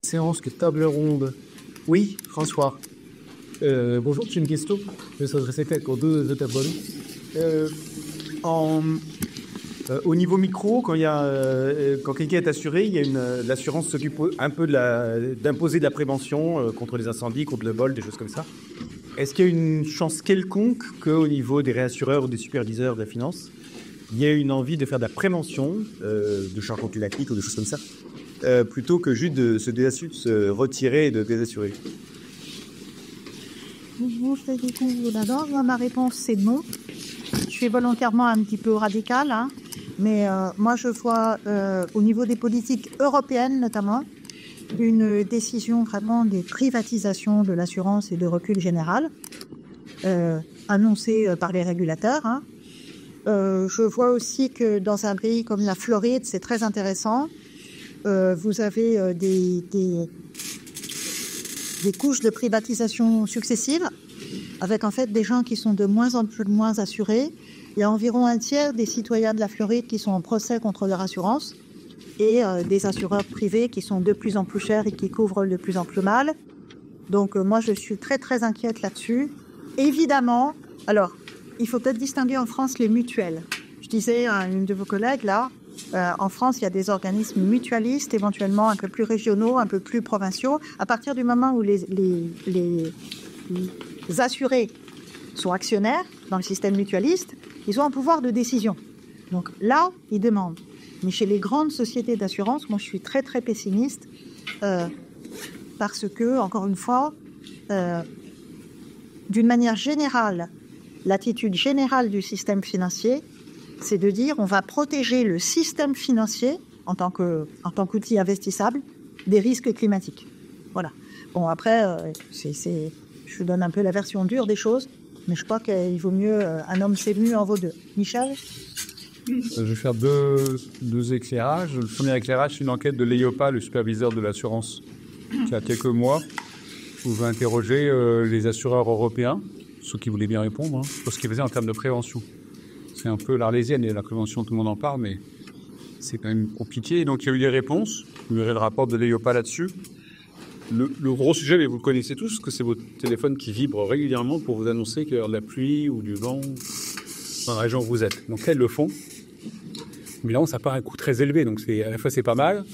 Séance que table ronde. Oui, François. Bonjour, j'ai une question. Je s'adressait aux deux tables rondes. En, Au niveau micro, quand quelqu'un est assuré, il y a l'assurance s'occupe un peu d'imposer de la prévention contre les incendies, contre le vol, des choses comme ça. Est-ce qu'il y a une chance quelconque qu'au niveau des réassureurs ou des superviseurs de la finance, il y ait une envie de faire de la prévention de changement climatique ou de choses comme ça, plutôt que juste de se retirer et de désassurer? Bonjour, d'abord, ma réponse c'est non. Je suis volontairement un petit peu radicale, hein, mais moi je vois au niveau des politiques européennes notamment une décision vraiment des privatisations de l'assurance et de recul général annoncée par les régulateurs. Hein. Je vois aussi que dans un pays comme la Floride, c'est très intéressant. Vous avez des couches de privatisation successives, avec en fait des gens qui sont de moins en moins assurés. Il y a environ un tiers des citoyens de la Floride qui sont en procès contre leur assurance, et des assureurs privés qui sont de plus en plus chers et qui couvrent de plus en plus mal. Donc moi je suis très très inquiète là-dessus. Évidemment, alors il faut peut-être distinguer en France les mutuelles. Je disais à une de vos collègues là, en France, il y a des organismes mutualistes, éventuellement un peu plus régionaux, un peu plus provinciaux. À partir du moment où les assurés sont actionnaires dans le système mutualiste, ils ont un pouvoir de décision. Donc là, ils demandent. Mais chez les grandes sociétés d'assurance, moi je suis très très pessimiste parce que, encore une fois, d'une manière générale, l'attitude générale du système financier, c'est de dire on va protéger le système financier en tant qu'outil investissable des risques climatiques. Voilà. Bon, après, je vous donne un peu la version dure des choses, mais je crois qu'il vaut mieux un homme sévenu en vaut deux. Michel ? Je vais faire deux éclairages. Le premier éclairage, c'est une enquête de l'EIOPA, le superviseur de l'assurance, qui a quelques mois, pouvait interroger les assureurs européens, ceux qui voulaient bien répondre, hein, sur ce qu'ils faisaient en termes de prévention. C'est un peu l'arlésienne, et la prévention, tout le monde en parle, mais c'est quand même compliqué. Et donc, il y a eu des réponses. Vous verrez le rapport de l'EIOPA là-dessus. Le gros sujet, mais vous le connaissez tous, que c'est votre téléphone qui vibre régulièrement pour vous annoncer qu'il y a de la pluie ou du vent dans la région où vous êtes. Donc, elles le font. Évidemment, ça part à un coût très élevé, donc à la fois, c'est pas mal.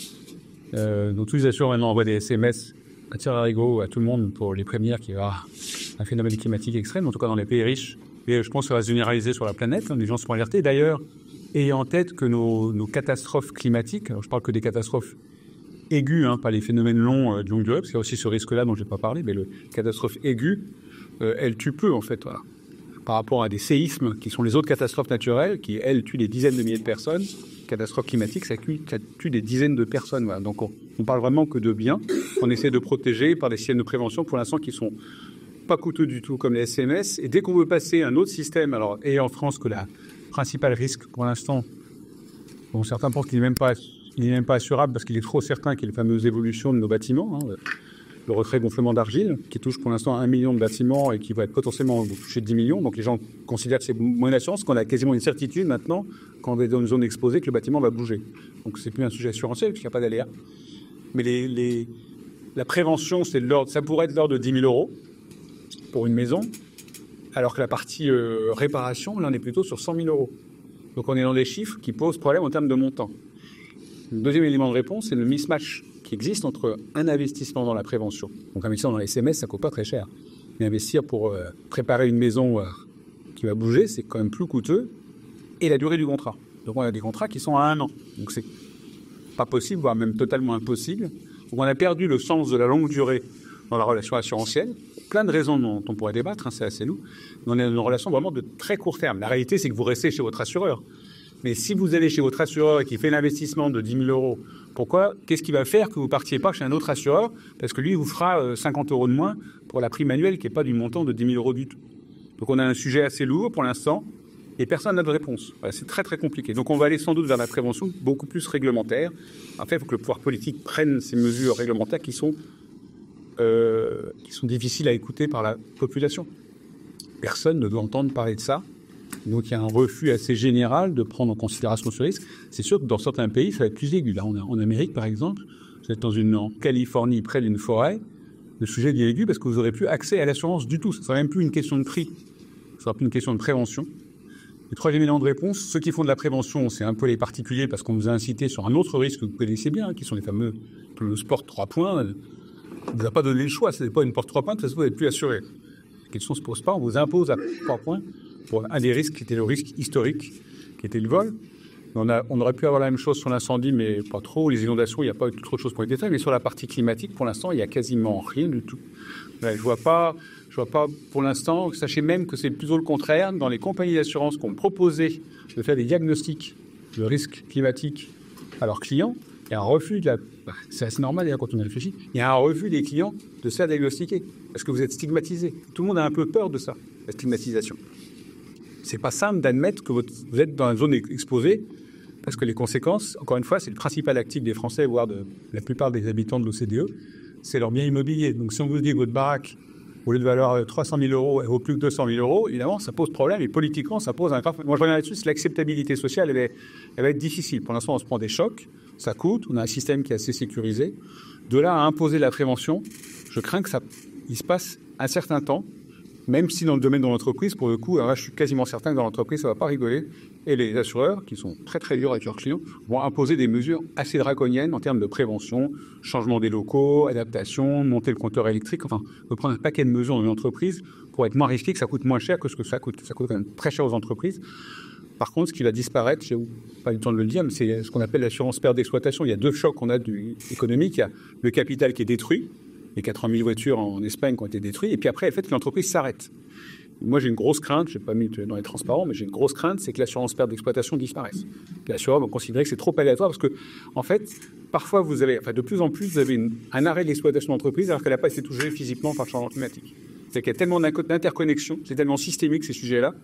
Donc, tous les assureurs maintenant envoient des SMS à tir à rigot à tout le monde pour les prévenir qu'il y aura un phénomène climatique extrême, en tout cas dans les pays riches. Et je pense que ça va se généraliser sur la planète. Les gens seront alertés. D'ailleurs, ayant en tête que nos catastrophes climatiques, alors je parle que des catastrophes aiguës, pas les phénomènes longs de longue durée, parce qu'il y a aussi ce risque-là dont je n'ai pas parlé, mais les catastrophes aiguës, elles tuent peu, en fait, voilà. Par rapport à des séismes qui sont les autres catastrophes naturelles, qui, elles, tuent des dizaines de milliers de personnes. Catastrophes climatiques, ça tue des dizaines de personnes. Voilà. Donc, on parle vraiment que de bien. On essaie de protéger par des systèmes de prévention, pour l'instant, qui sont pas coûteux du tout, comme les SMS. Et dès qu'on veut passer à un autre système, alors, et en France, que la principale risque, pour l'instant, bon, certains pensent qu'il n'est même pas assurable parce qu'il est trop certain qu'il y ait les fameuses évolutions de nos bâtiments, le retrait gonflement d'argile, qui touche pour l'instant 1 million de bâtiments et qui va être potentiellement touché de 10 millions. Donc les gens considèrent que c'est moins d'assurance, qu'on a quasiment une certitude maintenant, quand on est dans une zone exposée, que le bâtiment va bouger. Donc c'est plus un sujet assurantiel, puisqu'il n'y a pas d'aléa. Mais la prévention, ça pourrait être de l'ordre de 10 000 euros pour une maison, alors que la partie réparation, là, on est plutôt sur 100 000 euros. Donc on est dans des chiffres qui posent problème en termes de montant. Le deuxième élément de réponse, c'est le mismatch qui existe entre un investissement dans la prévention. Donc investir dans les SMS, ça coûte pas très cher. Mais investir pour préparer une maison qui va bouger, c'est quand même plus coûteux. Et la durée du contrat. Donc on a des contrats qui sont à 1 an. Donc c'est pas possible, voire même totalement impossible. Donc on a perdu le sens de la longue durée dans la relation assurantielle. Plein de raisons dont on pourrait débattre, c'est assez nous. Mais on est dans une relation vraiment de très court terme. La réalité, c'est que vous restez chez votre assureur. Mais si vous allez chez votre assureur et qu'il fait l'investissement de 10 000 euros, qu'est-ce qui va faire que vous ne partiez pas chez un autre assureur? Parce que lui, il vous fera 50 euros de moins pour la prime annuelle qui n'est pas du montant de 10 000 euros du tout. Donc on a un sujet assez lourd pour l'instant et personne n'a de réponse. Voilà, c'est très très compliqué. Donc on va aller sans doute vers la prévention beaucoup plus réglementaire. En fait, il faut que le pouvoir politique prenne ces mesures réglementaires qui sont difficiles à écouter par la population. Personne ne doit entendre parler de ça. Donc il y a un refus assez général de prendre en considération ce risque. C'est sûr que dans certains pays, ça va être plus aigu. Là, en Amérique, par exemple, vous êtes en Californie, près d'une forêt, le sujet devient aigu parce que vous n'aurez plus accès à l'assurance du tout. Ce ne sera même plus une question de prix, ce sera plus une question de prévention. Le troisième élément de réponse, ceux qui font de la prévention, c'est un peu les particuliers parce qu'on vous a incité sur un autre risque que vous connaissez bien, qui sont les fameux le sport 3 points. On ne vous a pas donné le choix, ce n'est pas une porte 3 points, de toute façon vous n'êtes plus assuré. La question ne se pose pas, on vous impose à 3 points pour un des risques qui était le risque historique, qui était le vol. On aurait pu avoir la même chose sur l'incendie, mais pas trop. Les inondations, il n'y a pas eu trop de choses pour les détails. Mais sur la partie climatique, pour l'instant, il n'y a quasiment rien du tout. Je vois pas pour l'instant. Sachez même que c'est plutôt le contraire. Dans les compagnies d'assurance qui ont proposé de faire des diagnostics de risque climatique à leurs clients, il y a un refus c'est assez normal d'ailleurs quand on y réfléchit. Il y a un refus des clients de se faire diagnostiquer parce que vous êtes stigmatisé. Tout le monde a un peu peur de ça, la stigmatisation. C'est pas simple d'admettre que vous êtes dans une zone exposée. Parce que les conséquences, encore une fois, c'est le principal actif des Français, voire de la plupart des habitants de l'OCDE, c'est leur bien immobilier. Donc si on vous dit que votre baraque, au lieu de valoir 300 000 euros, elle vaut plus que 200 000 euros, évidemment, ça pose problème. Et politiquement, ça pose un grave... Moi, je reviens là-dessus, c'est l'acceptabilité sociale, elle va être difficile. Pour l'instant, on se prend des chocs, ça coûte, on a un système qui est assez sécurisé. De là à imposer la prévention, je crains que il se passe un certain temps, même si dans le domaine de l'entreprise, pour le coup, alors là, je suis quasiment certain que dans l'entreprise, ça ne va pas rigoler. Et les assureurs, qui sont très très durs avec leurs clients, vont imposer des mesures assez draconiennes en termes de prévention, changement des locaux, adaptation, monter le compteur électrique. Enfin, on peut prendre un paquet de mesures dans une entreprise pour être moins risqué, que ça coûte moins cher que ce que ça coûte. Ça coûte quand même très cher aux entreprises. Par contre, ce qui va disparaître, je n'ai pas eu le temps de le dire, mais c'est ce qu'on appelle l'assurance perte d'exploitation. Il y a 2 chocs qu'on a économiques. Il y a le capital qui est détruit. Les 80 000 voitures en Espagne qui ont été détruites. Et puis après, le fait que l'entreprise s'arrête. Moi, j'ai une grosse crainte, je n'ai pas mis dans les transparents, mais j'ai une grosse crainte, c'est que l'assurance perte d'exploitation disparaisse. L'assureur va considérer que c'est trop aléatoire parce que, en fait, parfois, de plus en plus, vous avez un arrêt de l'exploitation d'entreprise alors qu'elle n'a pas été touchée physiquement par le changement climatique. C'est qu'il y a tellement d'interconnexions, c'est tellement systémique ces sujets-là,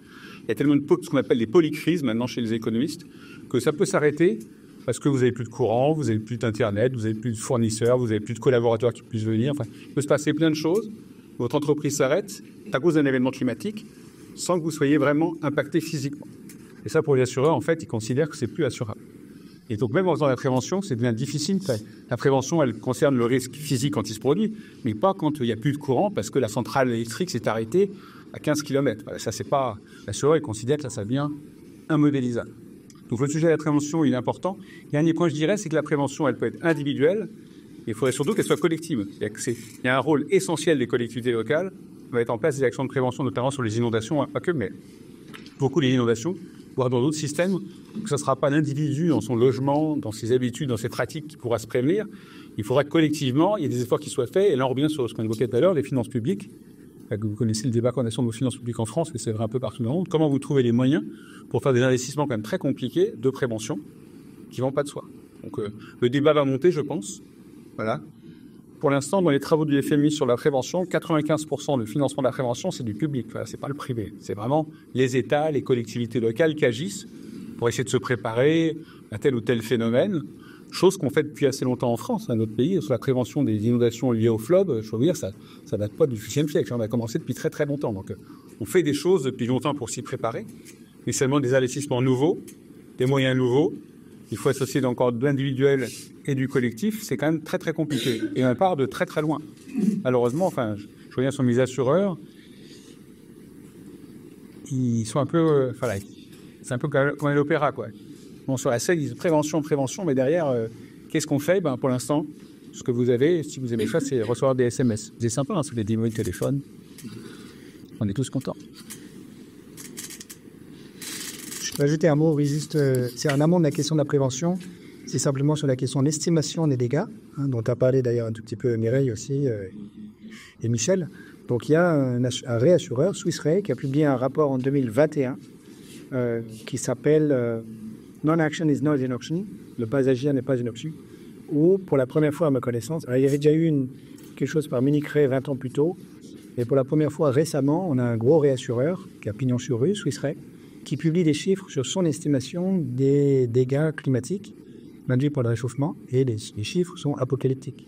il y a tellement de ce qu'on appelle des polycrises maintenant chez les économistes, que ça peut s'arrêter parce que vous n'avez plus de courant, vous n'avez plus d'Internet, vous n'avez plus de fournisseurs, vous n'avez plus de collaborateurs qui puissent venir. Enfin, il peut se passer plein de choses. Votre entreprise s'arrête à cause d'un événement climatique sans que vous soyez vraiment impacté physiquement. Et ça, pour les assureurs, en fait, ils considèrent que c'est plus assurable. Et donc, même en faisant la prévention, c'est devient difficile. La prévention, elle concerne le risque physique quand il se produit, mais pas quand il n'y a plus de courant parce que la centrale électrique s'est arrêtée à 15 km. Voilà, ça, c'est pas... L'assureur, il considère que ça devient immodélisable. Donc, le sujet de la prévention, il est important. Et dernier point, je dirais, c'est que la prévention, elle peut être individuelle. Il faudrait surtout qu'elle soit collective. Il y a un rôle essentiel des collectivités locales de mettre en place des actions de prévention, notamment sur les inondations, pas que, mais beaucoup les inondations, voire dans d'autres systèmes, que ce ne sera pas l'individu dans son logement, dans ses habitudes, dans ses pratiques qui pourra se prévenir. Il faudra que collectivement, il y ait des efforts qui soient faits. Et là, on revient sur ce qu'on évoquait tout à l'heure, les finances publiques. Vous connaissez le débat qu'on a sur nos finances publiques en France, et c'est vrai un peu partout dans le monde. Comment vous trouvez les moyens pour faire des investissements quand même très compliqués de prévention qui ne vont pas de soi. Donc le débat va monter, je pense. Voilà. Pour l'instant, dans les travaux du FMI sur la prévention, 95% du financement de la prévention, c'est du public. Voilà, c'est pas le privé. C'est vraiment les États, les collectivités locales qui agissent pour essayer de se préparer à tel ou tel phénomène. Chose qu'on fait depuis assez longtemps en France, notre pays, sur la prévention des inondations liées au FLOB. Je veux dire, ça date pas du XVIIe siècle. On a commencé depuis très très longtemps. Donc, on fait des choses depuis longtemps pour s'y préparer. Mais seulement des investissements nouveaux, des moyens nouveaux. Il faut associer encore de l'individuel et du collectif. C'est quand même très très compliqué. Et on part de très très loin. Malheureusement, enfin, je reviens sur mes assureurs. Ils sont un peu... c'est un peu comme à l'opéra, quoi. Bon, sur la scène, ils disent prévention, mais derrière, qu'est-ce qu'on fait ? Pour l'instant, ce que vous avez, si vous aimez ça, c'est recevoir des SMS. C'est sympa, c'est des démos de téléphone. On est tous contents. Je vais ajouter un mot, c'est en amont de la question de la prévention. C'est simplement sur la question de l'estimation des dégâts, dont a parlé d'ailleurs un tout petit peu Mireille aussi, et Michel. Donc il y a un réassureur, Swiss Re, qui a publié un rapport en 2021 qui s'appelle Non-action is not an option. Le pas agir n'est pas une option. Où, pour la première fois à ma connaissance, alors, il y avait déjà eu quelque chose par Munich Re 20 ans plus tôt, et pour la première fois récemment, on a un gros réassureur qui a pignon sur rue, Swiss Re, qui publie des chiffres sur son estimation des dégâts climatiques induits par le réchauffement, et les chiffres sont apocalyptiques.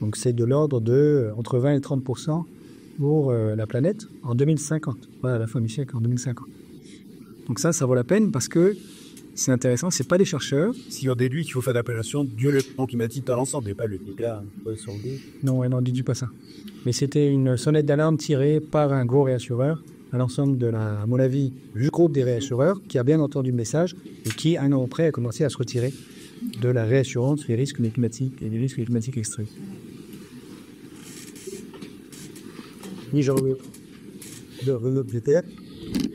Donc c'est de l'ordre de entre 20 et 30% pour la planète en 2050. Voilà, à la fin du siècle, en 2050. Donc ça vaut la peine parce que c'est intéressant, c'est pas des chercheurs. Si on déduit qu'il faut faire d'appellation du développement climatique dans l'ensemble, et pas le dégât sur le dos. Non, ouais, non, dis pas ça. Mais c'était une sonnette d'alarme tirée par un gros réassureur, à l'ensemble à mon avis, du groupe des réassureurs, qui a bien entendu le message et qui, un an après, a commencé à se retirer de la réassurance des risques climatiques et des risques climatiques extrêmes. De Renaud Bléter.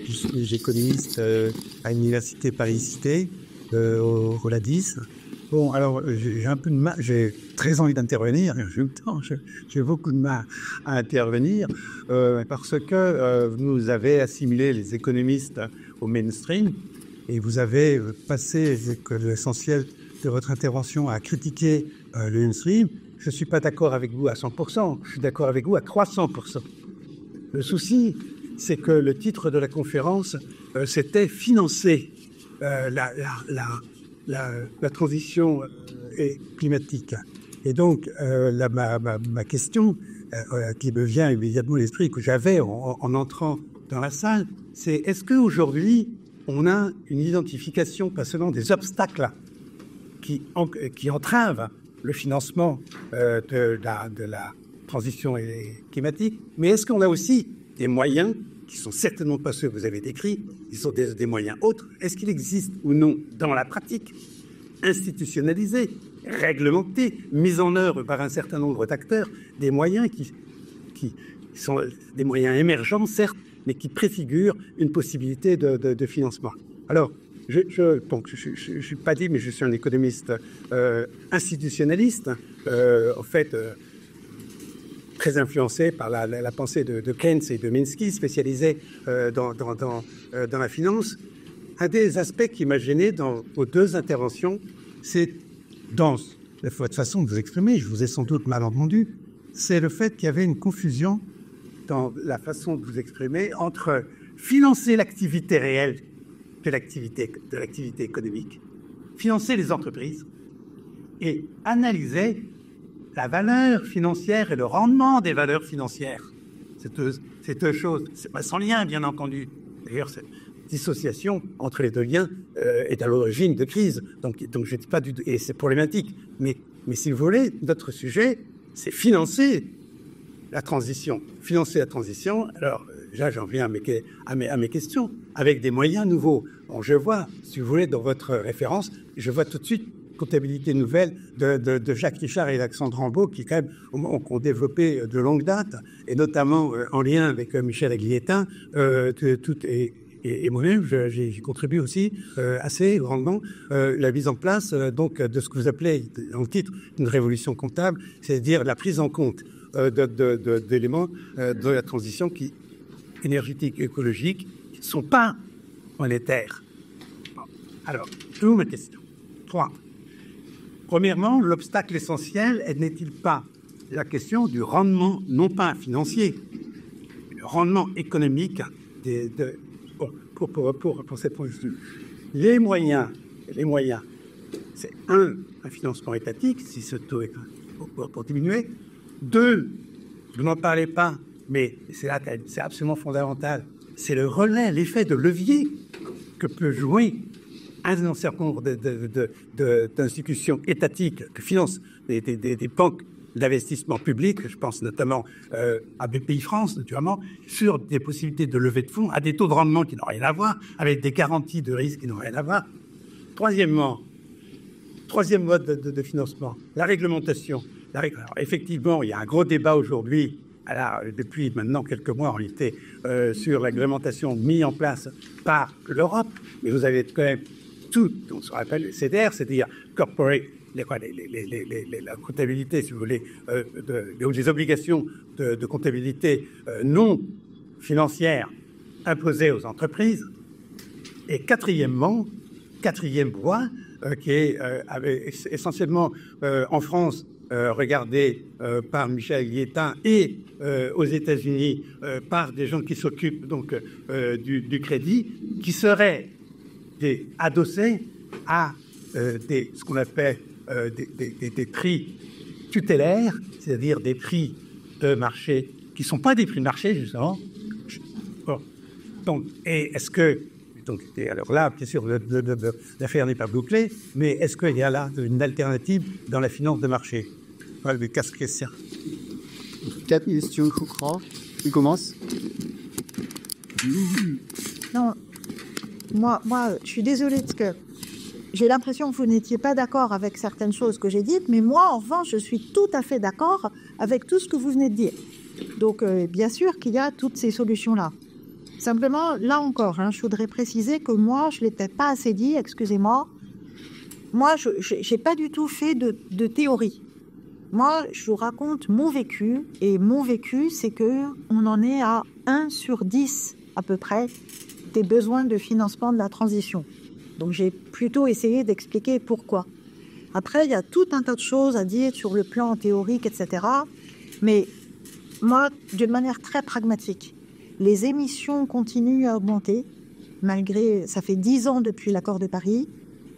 Je suis économiste à l'université Paris-Cité, au LADIS. Bon, alors, j'ai un peu de mal, j'ai très envie d'intervenir, j'ai beaucoup de mal à intervenir, parce que vous avez assimilé les économistes au mainstream, et vous avez passé l'essentiel de votre intervention à critiquer le mainstream. Je ne suis pas d'accord avec vous à 100%, je suis d'accord avec vous à 300%. Le souci, c'est que le titre de la conférence, c'était « Financer la transition climatique ». Et donc, ma question qui me vient immédiatement à l'esprit, que j'avais en entrant dans la salle, c'est est-ce qu'aujourd'hui, on a une identification, pas seulement des obstacles qui entravent le financement de la transition climatique, mais est-ce qu'on a aussi des moyens qui sont certainement pas ceux que vous avez décrits, ils sont des moyens autres. Est-ce qu'il existe ou non dans la pratique, institutionnalisés, réglementés, mis en œuvre par un certain nombre d'acteurs, des moyens qui sont des moyens émergents, certes, mais qui préfigurent une possibilité de financement. Alors, je ne suis pas dit, mais je suis un économiste institutionnaliste, en fait, très influencé par la pensée de Keynes et de Minsky, spécialisé dans la finance. Un des aspects qui m'a gêné dans vos deux interventions, c'est dans votre façon de vous exprimer, je vous ai sans doute mal entendu, c'est le fait qu'il y avait une confusion dans la façon de vous exprimer entre financer l'activité réelle de l'activité économique, financer les entreprises et analyser la valeur financière et le rendement des valeurs financières. C'est deux choses, c'est pas sans lien, bien entendu. D'ailleurs, cette dissociation entre les deux liens est à l'origine de crise. Donc je dis pas du tout, et c'est problématique. Mais si vous voulez, notre sujet, c'est financer la transition. Financer la transition, alors là, j'en viens à mes questions, avec des moyens nouveaux. Bon, je vois, si vous voulez, dans votre référence, je vois tout de suite comptabilité nouvelle de Jacques Richard et d'Alexandre Rambaud, qui quand même ont développé de longue date, et notamment en lien avec Michel Aguilietin, et moi-même, j'ai contribué aussi assez grandement la mise en place donc de ce que vous appelez dans le titre une révolution comptable, c'est-à-dire la prise en compte d'éléments de la transition énergétique et écologique qui ne sont pas monétaires. Bon. Alors, d'où ma question. 3. Premièrement, l'obstacle essentiel n'est-il pas la question du rendement, non pas financier, le rendement économique pour cette transition. Les moyens, c'est un financement étatique, si ce taux est pour diminuer. 2, vous n'en parlez pas, mais c'est absolument fondamental, c'est le relais, l'effet de levier que peut jouer un certain nombre d'institutions étatiques qui financent des banques d'investissement public, je pense notamment à BPI-France, naturellement, sur des possibilités de levée de fonds à des taux de rendement qui n'ont rien à voir, avec des garanties de risque qui n'ont rien à voir. Troisième mode de financement, la réglementation. Alors, effectivement, il y a un gros débat aujourd'hui, depuis maintenant quelques mois en réalité, sur la réglementation mise en place par l'Europe, mais vous avez quand même tout, on se rappelle le CDR, c'est-à-dire corporate, la comptabilité, si vous voulez, les obligations de comptabilité non financières imposées aux entreprises. Et quatrième voie, qui est essentiellement en France, regardé par Michel Aguilietin et aux États-Unis par des gens qui s'occupent donc du crédit, qui seraient adossés à ce qu'on appelle des prix tutélaires, c'est-à-dire des prix de marché qui ne sont pas des prix de marché, justement. Bon. Donc, et est-ce que Donc, alors là, bien sûr, l'affaire n'est pas bouclée, mais est-ce qu'il y a là une alternative dans la finance de marché? Voilà, les 4 questions. 4 questions, je crois. Tu commences? Non, moi, je suis désolée parce que j'ai l'impression que vous n'étiez pas d'accord avec certaines choses que j'ai dites, mais moi, en revanche, je suis tout à fait d'accord avec tout ce que vous venez de dire. Donc, bien sûr qu'il y a toutes ces solutions-là. Simplement, là encore, je voudrais préciser que moi, je ne l'ai peut-être pas assez dit, excusez-moi. Moi, je n'ai pas du tout fait de théorie. Moi, je vous raconte mon vécu, et mon vécu, c'est qu'on en est à 1 sur 10 à peu près des besoins de financement de la transition. Donc, j'ai plutôt essayé d'expliquer pourquoi. Après, il y a tout un tas de choses à dire sur le plan théorique, etc. Mais moi, d'une manière très pragmatique, les émissions continuent à augmenter, malgré, ça fait 10 ans depuis l'accord de Paris,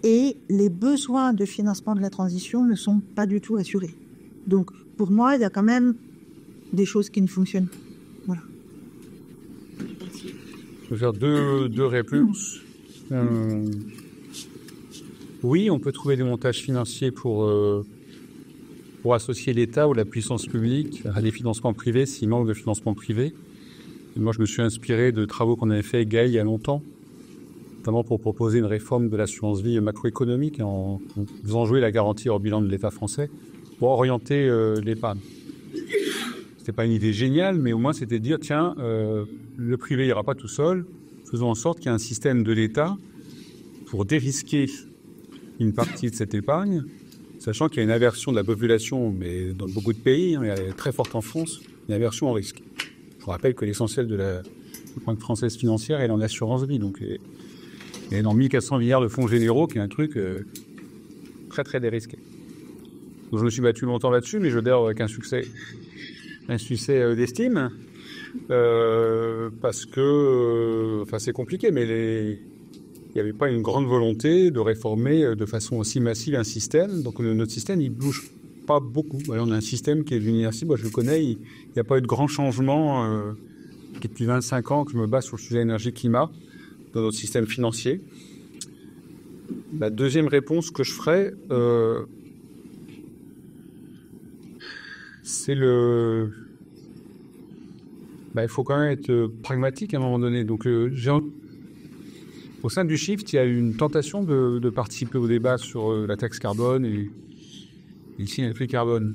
et les besoins de financement de la transition ne sont pas du tout assurés. Donc, pour moi, il y a quand même des choses qui ne fonctionnent pas. Voilà. Je vais faire deux réponses. Oui, on peut trouver des montages financiers pour associer l'État ou la puissance publique à des financements privés s'il manque de financement privé. Et moi, je me suis inspiré de travaux qu'on avait fait avec Gaël il y a longtemps, notamment pour proposer une réforme de l'assurance vie macroéconomique en faisant jouer la garantie hors bilan de l'État français pour orienter l'épargne. C'était pas une idée géniale, mais au moins c'était de dire, tiens, le privé n'ira pas tout seul, faisons en sorte qu'il y ait un système de l'État pour dérisquer une partie de cette épargne, sachant qu'il y a une aversion de la population, mais dans beaucoup de pays, elle est très forte en France, une aversion au risque. Je vous rappelle que l'essentiel de la Banque française financière est en assurance vie, donc il y a dans 1400 milliards de fonds généraux, qui est un truc très très dérisqué. Donc je me suis battu longtemps là-dessus, mais je veux dire avec un succès d'estime, parce que, c'est compliqué, mais il n'y avait pas une grande volonté de réformer de façon aussi massive un système. Donc notre système, il bouge pas beaucoup. Voilà, on a un système qui est l'université, moi je le connais, il n'y a pas eu de grand changement, qui est depuis 25 ans que je me base sur le sujet énergie-climat dans notre système financier. La deuxième réponse que je ferai, c'est il faut quand même être pragmatique à un moment donné. Donc, au sein du Shift, il y a eu une tentation de participer au débat sur la taxe carbone et ici le prix carbone,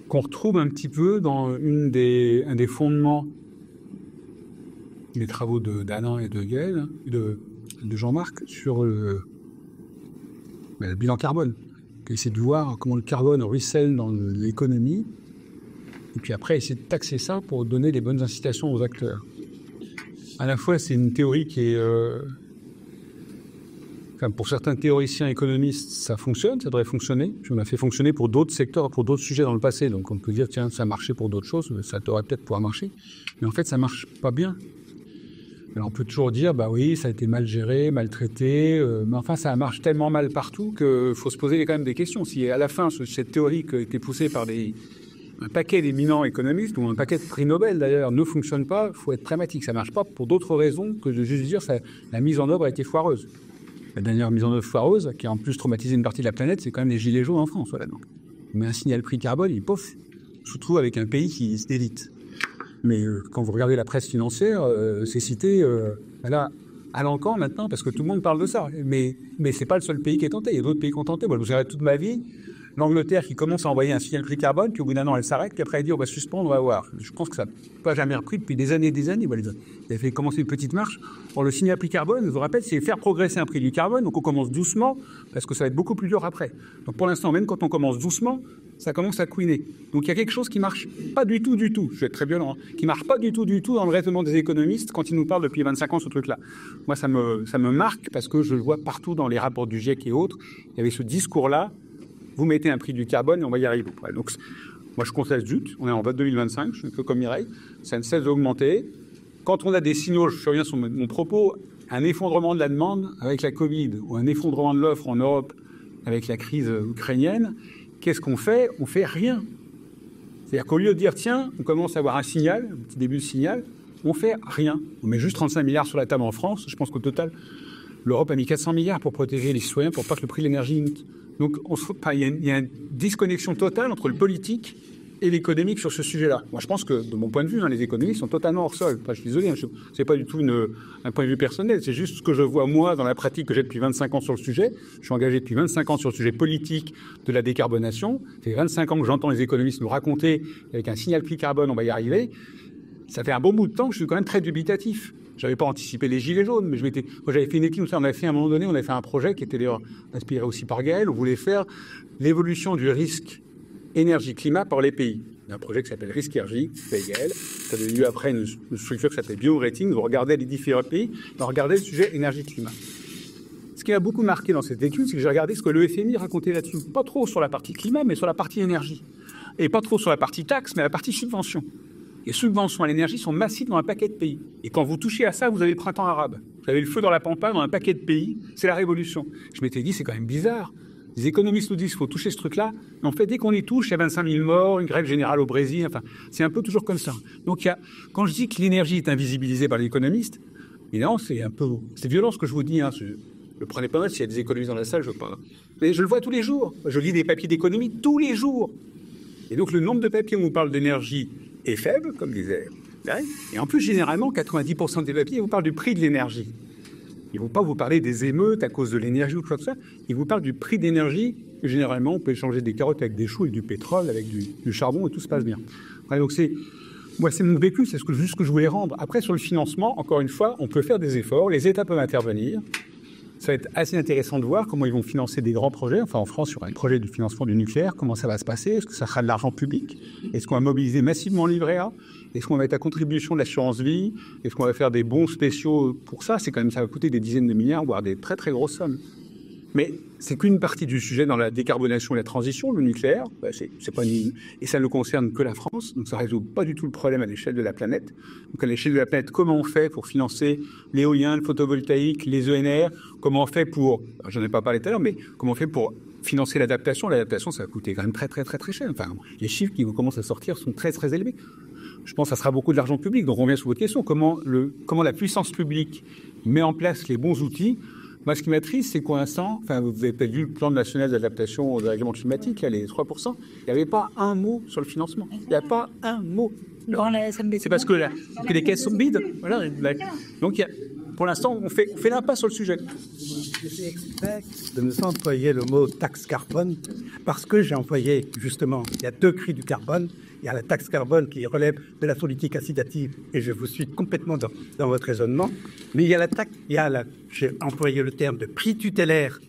qu'on retrouve un petit peu dans un des fondements des travaux d'Alain et de Gaël, de Jean-Marc, sur le bilan carbone. Essayer de voir comment le carbone ruisselle dans l'économie, et puis après essayer de taxer ça pour donner les bonnes incitations aux acteurs. À la fois, c'est une théorie qui est... pour certains théoriciens économistes, ça fonctionne, ça devrait fonctionner. Puis on a fait fonctionner pour d'autres secteurs, pour d'autres sujets dans le passé. Donc on peut dire, tiens, ça marchait pour d'autres choses, ça devrait peut-être pouvoir marcher. Mais en fait, ça marche pas bien. Alors on peut toujours dire, oui, ça a été mal géré, maltraité, mais enfin ça marche tellement mal partout qu'il faut se poser quand même des questions. Si à la fin, cette théorie qui a été poussée par un paquet d'éminents économistes, ou un paquet de prix Nobel d'ailleurs, ne fonctionne pas, il faut être pragmatique. Ça ne marche pas pour d'autres raisons que de juste dire que la mise en œuvre a été foireuse. La dernière mise en œuvre foireuse, qui a en plus traumatisé une partie de la planète, c'est quand même les gilets jaunes en France. Voilà, donc. Mais un signal prix carbone, on se retrouve avec un pays qui se délite. Mais quand vous regardez la presse financière, c'est cité à l'encan maintenant, parce que tout le monde parle de ça. Mais c'est pas le seul pays qui est tenté. Il y a d'autres pays qui ont tenté. Moi, je vous dirais toute ma vie, l'Angleterre qui commence à envoyer un signal prix carbone, puis au bout d'un an, elle s'arrête, puis après elle dit on va suspendre, on va voir. Je pense que ça n'a pas jamais repris depuis des années et des années. Ils avaient fait commencer une petite marche. Or, le signal prix carbone, je vous rappelle, c'est faire progresser un prix du carbone. Donc on commence doucement, parce que ça va être beaucoup plus dur après. Donc pour l'instant, même quand on commence doucement, ça commence à couiner. Donc il y a quelque chose qui marche pas du tout, je vais être très violent, qui marche pas du tout dans le raisonnement des économistes quand ils nous parlent depuis 25 ans ce truc-là. Moi, ça me marque parce que je le vois partout dans les rapports du GIEC et autres. Il y avait ce discours-là, vous mettez un prix du carbone et on va y arriver. Ouais, donc moi, je constate juste, on est en vote 2025, je suis un peu comme Mireille, ça ne cesse d'augmenter. Quand on a des signaux, je reviens sur mon propos, un effondrement de la demande avec la Covid ou un effondrement de l'offre en Europe avec la crise ukrainienne, qu'est-ce qu'on fait? On fait rien. C'est-à-dire qu'au lieu de dire, tiens, on commence à avoir un signal, un petit début de signal, on fait rien. On met juste 35 milliards sur la table en France. Je pense qu'au total, l'Europe a mis 400 milliards pour protéger les citoyens, pour pas que le prix de l'énergie monte. Donc, il y a une disconnexion totale entre le politique et l'économique sur ce sujet-là. Moi, je pense que, de mon point de vue, les économistes sont totalement hors sol. Enfin, je suis désolé, c'est pas du tout un point de vue personnel, c'est juste ce que je vois, moi, dans la pratique que j'ai depuis 25 ans sur le sujet. Je suis engagé depuis 25 ans sur le sujet politique de la décarbonation. Ça fait 25 ans que j'entends les économistes nous raconter qu'avec un signal prix carbone, on va y arriver. Ça fait un bon bout de temps que je suis quand même très dubitatif. J'avais pas anticipé les gilets jaunes, mais moi, j'avais fait une étude, on avait fait à un moment donné, on avait fait un projet qui était d'ailleurs inspiré aussi par Gaël. On voulait faire l'évolution du risque énergie-climat par les pays. Il y a un projet qui s'appelle Riskergie, fait Gaël. Ça a eu après une structure qui s'appelle BioRating. Vous regardez les différents pays, vous regardez le sujet énergie-climat. Ce qui m'a beaucoup marqué dans cette étude, c'est que j'ai regardé ce que le FMI racontait là-dessus. Pas trop sur la partie climat, mais sur la partie énergie. Et pas trop sur la partie taxe, mais la partie subvention. Les subventions à l'énergie sont massives dans un paquet de pays. Et quand vous touchez à ça, vous avez le printemps arabe. Vous avez le feu dans la pampa dans un paquet de pays. C'est la révolution. Je m'étais dit, c'est quand même bizarre. Les économistes nous disent qu'il faut toucher ce truc-là. Mais en fait, dès qu'on y touche, il y a 25 000 morts, une grève générale au Brésil. Enfin, c'est un peu toujours comme ça. Donc, quand je dis que l'énergie est invisibilisée par les économistes, évidemment, c'est violent ce que je vous dis. Ne prenez pas mal, s'il y a des économistes dans la salle, je veux pas. Mais je le vois tous les jours. Je lis des papiers d'économie tous les jours. Et donc, le nombre de papiers où on parle d'énergie est faible, comme disait Larry. Et en plus, généralement, 90% des papiers vous parlent du prix de l'énergie. Ils ne vont pas vous parler des émeutes à cause de l'énergie ou quoi que ce soit. Ils vous parlent du prix d'énergie. Généralement, on peut échanger des carottes avec des choux et du pétrole, avec du charbon, et tout se passe bien. Ouais, donc c'est mon vécu, c'est juste ce que je voulais rendre. Après, sur le financement, encore une fois, on peut faire des efforts. Les États peuvent intervenir. Ça va être assez intéressant de voir comment ils vont financer des grands projets. Enfin, en France, il y aura un projet de financement du nucléaire. Comment ça va se passer? Est-ce que ça sera de l'argent public? Est-ce qu'on va mobiliser massivement le livret A? Est-ce qu'on va mettre à contribution de l'assurance vie? Est-ce qu'on va faire des bons spéciaux pour ça? Ça va coûter des dizaines de milliards, voire des très très grosses sommes. Mais c'est qu'une partie du sujet dans la décarbonation et la transition, le nucléaire. C'est pas et ça ne concerne que la France, donc ça ne résout pas du tout le problème à l'échelle de la planète. Donc à l'échelle de la planète, comment on fait pour financer l'éolien, le photovoltaïque, les ENR? Comment on fait pour, j'en ai pas parlé tout à l'heure, mais comment on fait pour financer l'adaptation? L'adaptation, ça va coûter quand même très très très très cher. Enfin, les chiffres qui commencent à sortir sont très très élevés. Je pense que ça sera beaucoup de l'argent public. Donc on revient sur votre question, comment la puissance publique met en place les bons outils? Moi, ce qui m'attriste, c'est qu'au l'instant, vous avez peut-être vu le plan national d'adaptation au dérèglement climatique, là, les 3%, il n'y avait pas un mot sur le financement. Il n'y a pas un mot. C'est parce que les caisses sont vides. Voilà. Donc, pour l'instant, on fait l'impasse sur le sujet. Je suis exprès de ne pas employer le mot taxe carbone parce que j'ai employé, justement, il y a deux cris du carbone. Il y a la taxe carbone qui relève de la politique incitative et je vous suis complètement dans votre raisonnement. Mais il y a j'ai employé le terme de prix tutélaire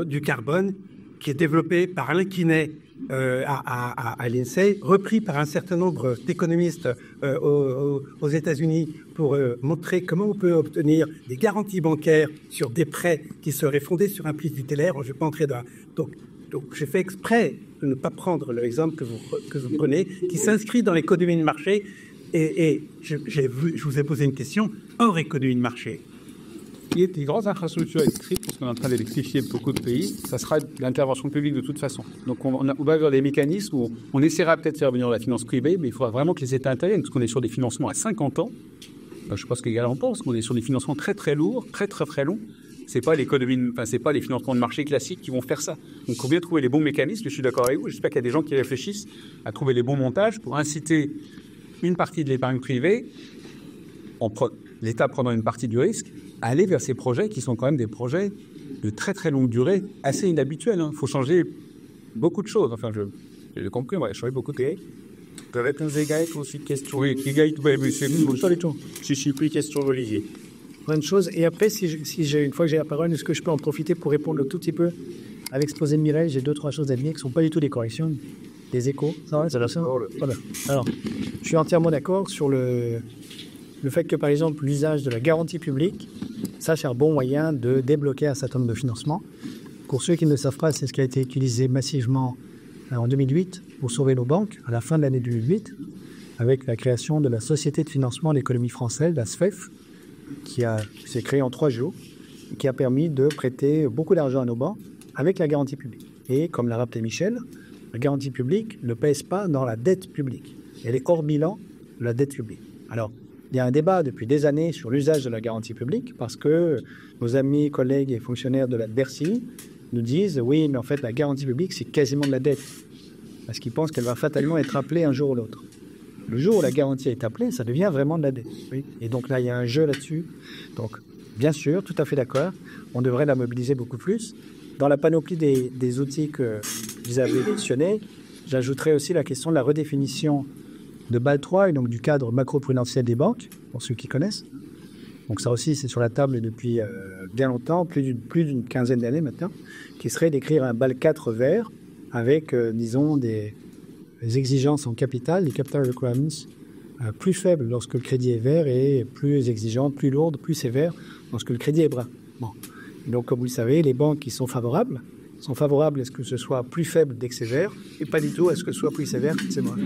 du carbone qui est développé par Alain Quinet à l'INSEE, repris par un certain nombre d'économistes aux États-Unis pour montrer comment on peut obtenir des garanties bancaires sur des prêts qui seraient fondés sur un prix tutélaire. Je ne vais pas entrer dans... Donc, j'ai fait exprès de ne pas prendre l'exemple que vous prenez, qui s'inscrit dans l'économie de marché. Et je vous ai posé une question hors économie de marché. Il y a des grandes infrastructures électriques, parce qu'on est en train d'électrifier beaucoup de pays. Ça sera de l'intervention publique de toute façon. Donc, on va vers des mécanismes où on essaiera peut-être de faire venir la finance privée, mais il faudra vraiment que les États interviennent, parce qu'on est sur des financements à 50 ans. Je ne sais pas ce que les gars en pensent, qu'on est sur des financements très très lourds, très très très longs. C'est pas les financements de marché classiques qui vont faire ça. Donc, il faut bien trouver les bons mécanismes. Je suis d'accord avec vous. J'espère qu'il y a des gens qui réfléchissent à trouver les bons montages pour inciter une partie de l'épargne privée, l'État prenant une partie du risque, à aller vers ces projets qui sont quand même des projets de très très longue durée, assez inhabituels. Il faut changer beaucoup de choses. Enfin, j'ai compris, on va changer beaucoup de choses. Peut-être un Gaël aussi de questions. Oui, Gaël, c'est pas du tout. Si je suis plus question Olivier. Plein de choses. Et après, une fois que j'ai la parole, est-ce que je peux en profiter pour répondre un tout petit peu à l'exposé de Mireille? J'ai 2-3 choses à dire qui ne sont pas du tout des corrections, des échos. Ça va, ça voilà. Alors, je suis entièrement d'accord sur le fait que, par exemple, l'usage de la garantie publique, ça, c'est un bon moyen de débloquer un certain nombre de financements. Pour ceux qui ne le savent pas, c'est ce qui a été utilisé massivement en 2008 pour sauver nos banques, à la fin de l'année 2008, avec la création de la Société de financement de l'économie française, la SFEF, qui s'est créée en 3 jours, et qui a permis de prêter beaucoup d'argent à nos banques avec la garantie publique. Et comme l'a rappelé Michel, la garantie publique ne pèse pas dans la dette publique. Elle est hors bilan de la dette publique. Alors, il y a un débat depuis des années sur l'usage de la garantie publique parce que nos amis, collègues et fonctionnaires de la Bercy nous disent oui, mais en fait, la garantie publique, c'est quasiment de la dette. Parce qu'ils pensent qu'elle va fatalement être appelée un jour ou l'autre. Le jour où la garantie est appelée, ça devient vraiment de la dette. Oui. Et donc là, il y a un jeu là-dessus. Donc, bien sûr, tout à fait d'accord, on devrait la mobiliser beaucoup plus. Dans la panoplie des outils que vous avez mentionnés, j'ajouterais aussi la question de la redéfinition de Bâle III et donc du cadre macro-prudentiel des banques, pour ceux qui connaissent. Donc ça aussi, c'est sur la table depuis bien longtemps, plus d'une quinzaine d'années maintenant, qui serait d'écrire un Bâle IV vert avec, disons, des exigences en capital, les capital requirements, plus faibles lorsque le crédit est vert et plus exigeantes, plus lourdes, plus sévères lorsque le crédit est brun. Bon. Donc, comme vous le savez, les banques qui sont favorables à ce que ce soit plus faible dès que c'est vert et pas du tout à ce que ce soit plus sévère dès que c'est brun.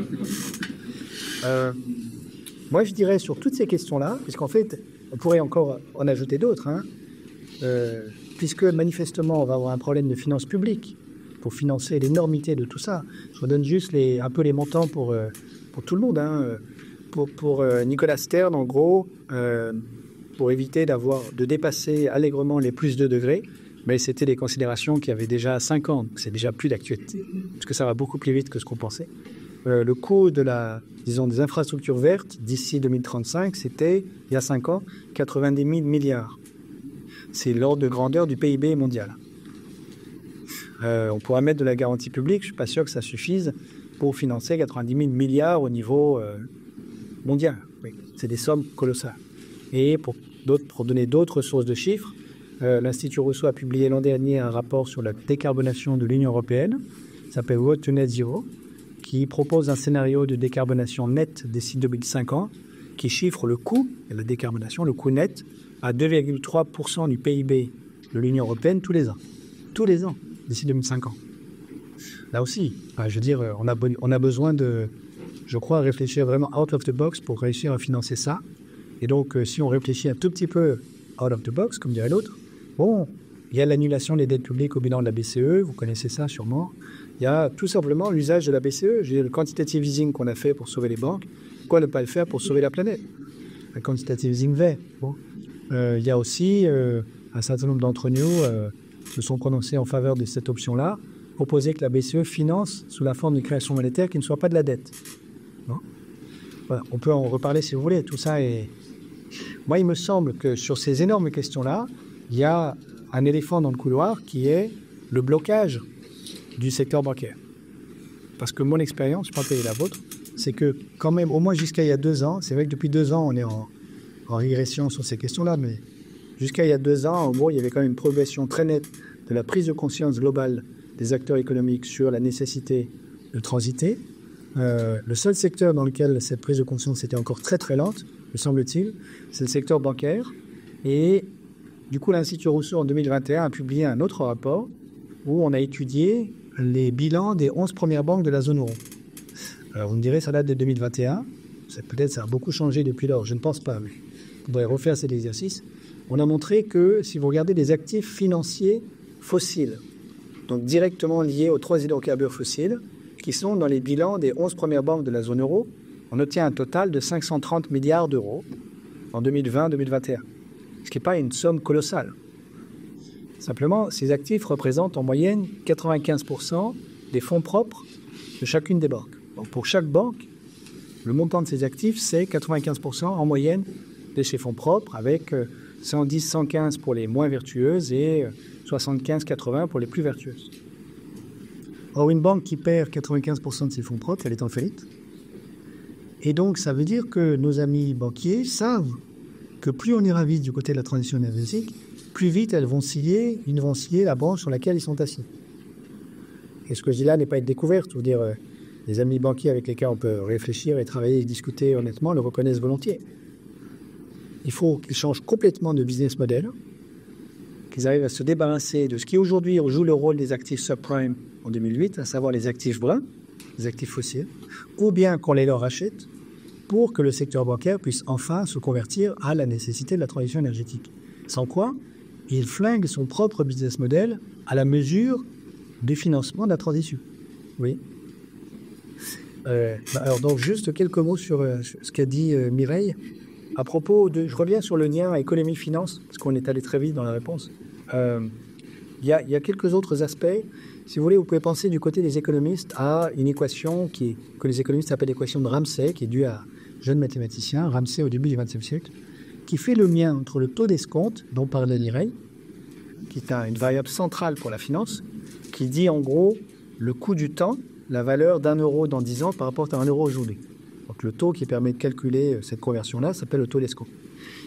Moi, je dirais sur toutes ces questions-là, puisqu'en fait, on pourrait encore en ajouter d'autres, puisque manifestement, on va avoir un problème de finances publiques pour financer l'énormité de tout ça. Je vous donne juste un peu les montants pour tout le monde. Pour Nicolas Stern, en gros, pour éviter de dépasser allègrement les plus 2 degrés, mais c'était des considérations qui avaient déjà 5 ans, donc c'est déjà plus d'actualité, parce que ça va beaucoup plus vite que ce qu'on pensait. Le coût des infrastructures vertes d'ici 2035, c'était, il y a 5 ans, 90 000 milliards. C'est l'ordre de grandeur du PIB mondial. On pourra mettre de la garantie publique, je ne suis pas sûr que ça suffise pour financer 90 000 milliards au niveau mondial. Oui, c'est des sommes colossales. Et pour donner d'autres sources de chiffres, l'Institut Rousseau a publié l'an dernier un rapport sur la décarbonation de l'Union européenne, ça s'appelle Road to Net Zero, qui propose un scénario de décarbonation nette d'ici 2050, qui chiffre le coût de la décarbonation, le coût net, à 2,3% du PIB de l'Union européenne tous les ans. Tous les ans, d'ici 2050. Là aussi, je veux dire, on a besoin de, je crois, réfléchir vraiment out of the box pour réussir à financer ça. Et donc, si on réfléchit un tout petit peu out of the box, comme dirait l'autre, bon, il y a l'annulation des dettes publiques au bilan de la BCE, vous connaissez ça sûrement. Il y a tout simplement l'usage de la BCE, le quantitative easing qu'on a fait pour sauver les banques. Pourquoi ne pas le faire pour sauver la planète? Le quantitative easing vert. Bon. Il y a aussi un certain nombre d'entre nous se sont prononcés en faveur de cette option-là, proposer que la BCE finance sous la forme de création monétaire qui ne soit pas de la dette. Bon. Voilà, on peut en reparler si vous voulez. Tout ça est... Moi, il me semble que sur ces énormes questions-là, il y a un éléphant dans le couloir qui est le blocage du secteur bancaire. Parce que mon expérience, je ne peux pas payer la vôtre, c'est que quand même, au moins jusqu'à il y a 2 ans, c'est vrai que depuis 2 ans, on est en régression sur ces questions-là, mais jusqu'à il y a 2 ans, en gros, il y avait quand même une progression très nette de la prise de conscience globale des acteurs économiques sur la nécessité de transiter. Le seul secteur dans lequel cette prise de conscience était encore très très lente, me semble-t-il, c'est le secteur bancaire. Et du coup, l'Institut Rousseau, en 2021, a publié un autre rapport où on a étudié les bilans des 11 premières banques de la zone euro. Alors, vous me direz, ça date de 2021. Peut-être ça a beaucoup changé depuis lors, je ne pense pas, mais on devrait refaire cet exercice. On a montré que si vous regardez les actifs financiers fossiles, donc directement liés aux 3 hydrocarbures fossiles, qui sont dans les bilans des 11 premières banques de la zone euro, on obtient un total de 530 milliards d'euros en 2020-2021, ce qui n'est pas une somme colossale. Simplement, ces actifs représentent en moyenne 95% des fonds propres de chacune des banques. Donc pour chaque banque, le montant de ces actifs, c'est 95% en moyenne de ses fonds propres, avec 110-115 pour les moins vertueuses et 75-80 pour les plus vertueuses. Or, une banque qui perd 95% de ses fonds propres, elle est en faillite. Et donc, ça veut dire que nos amis banquiers savent que plus on ira vite du côté de la transition énergétique, plus vite ils vont scier la branche sur laquelle ils sont assis. Et ce que je dis là n'est pas une découverte. Je veux dire, les amis banquiers avec lesquels on peut réfléchir et travailler et discuter honnêtement le reconnaissent volontiers. Il faut qu'ils changent complètement de business model, qu'ils arrivent à se débarrasser de ce qui aujourd'hui joue le rôle des actifs subprime en 2008, à savoir les actifs bruns, les actifs fossiles, ou bien qu'on les leur achète pour que le secteur bancaire puisse enfin se convertir à la nécessité de la transition énergétique. Sans quoi, il flingue son propre business model à la mesure du financement de la transition. Oui. Alors donc juste quelques mots sur ce qu'a dit Mireille. À propos de... Je reviens sur le lien économie-finance, parce qu'on est allé très vite dans la réponse. Il y a quelques autres aspects. Si vous voulez, vous pouvez penser du côté des économistes à une équation que les économistes appellent l'équation de Ramsey, qui est due à un jeune mathématicien, Ramsey au début du XXe siècle, qui fait le lien entre le taux d'escompte, dont parlait Mireille, qui est une variable centrale pour la finance, qui dit en gros le coût du temps, la valeur d'un euro dans 10 ans par rapport à un euro aujourd'hui. Donc le taux qui permet de calculer cette conversion-là s'appelle le taux d'escompte.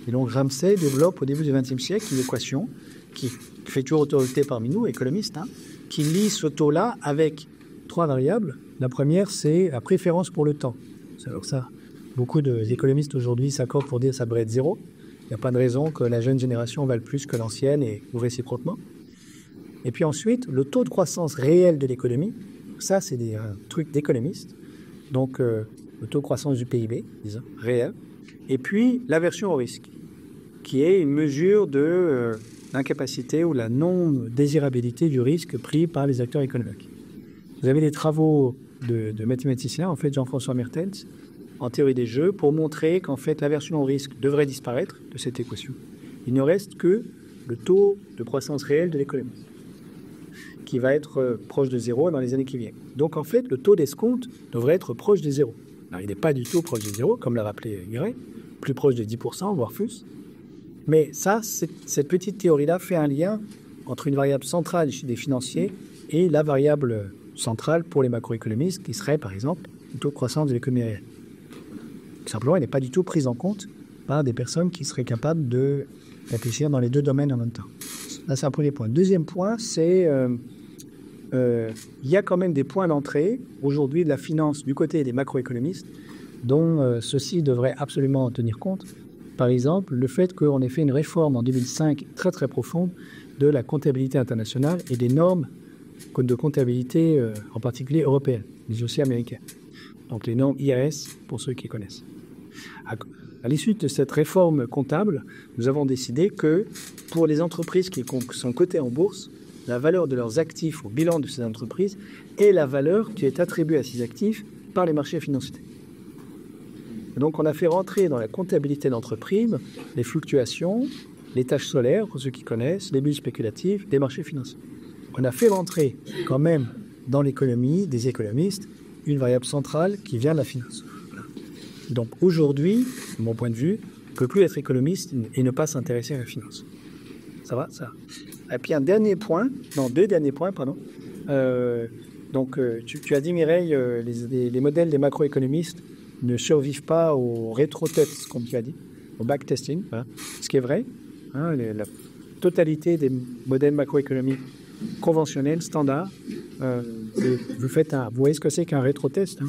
Et donc Ramsey développe au début du XXe siècle une équation qui fait toujours autorité parmi nous, économistes, qui lie ce taux-là avec 3 variables. La première, c'est la préférence pour le temps. Alors ça, beaucoup d'économistes aujourd'hui s'accordent pour dire que ça devrait être 0. Il n'y a pas de raison que la jeune génération vale plus que l'ancienne et réciproquement. Et puis ensuite, le taux de croissance réel de l'économie, ça c'est un truc d'économistes. Donc le taux de croissance du PIB, disons, réel. Et puis l'aversion au risque, qui est une mesure de l'incapacité ou la non-désirabilité du risque pris par les acteurs économiques. Vous avez des travaux de mathématiciens, en fait Jean-François Mertens, en théorie des jeux, pour montrer qu'en fait l'aversion au risque devrait disparaître de cette équation. Il ne reste que le taux de croissance réelle de l'économie, qui va être proche de 0 dans les années qui viennent. Donc en fait, le taux d'escompte devrait être proche de 0. Alors il n'est pas du tout proche de 0, comme l'a rappelé Mireille, plus proche de 10%, voire plus. Mais ça, cette petite théorie-là fait un lien entre une variable centrale des financiers et la variable centrale pour les macroéconomistes, qui serait par exemple le taux de croissance de l'économie réelle. Tout simplement, elle n'est pas du tout prise en compte par des personnes qui seraient capables de réfléchir dans les deux domaines en même temps. Là, c'est un premier point. Deuxième point, c'est il y a quand même des points d'entrée aujourd'hui de la finance du côté des macroéconomistes dont ceux-ci devraient absolument en tenir compte. Par exemple, le fait qu'on ait fait une réforme en 2005 très très profonde de la comptabilité internationale et des normes de comptabilité en particulier européennes, mais aussi américaines. Donc les normes IAS pour ceux qui connaissent. À l'issue de cette réforme comptable, nous avons décidé que pour les entreprises qui sont cotées en bourse, la valeur de leurs actifs au bilan de ces entreprises est la valeur qui est attribuée à ces actifs par les marchés financiers. Et donc on a fait rentrer dans la comptabilité d'entreprise les fluctuations, les tâches solaires, pour ceux qui connaissent, les bulles spéculatives des marchés financiers. On a fait rentrer quand même dans l'économie des économistes une variable centrale qui vient de la finance. Voilà. Donc aujourd'hui, de mon point de vue, on ne peut plus être économiste et ne pas s'intéresser à la finance. Ça va, ça? Et puis deux derniers points, pardon. Tu as dit, Mireille, les modèles des macroéconomistes ne survivent pas au rétro-test, comme tu as dit, au backtesting, voilà. Ce qui est vrai. La totalité des modèles macroéconomiques conventionnels, standards, vous voyez ce que c'est qu'un rétro-test.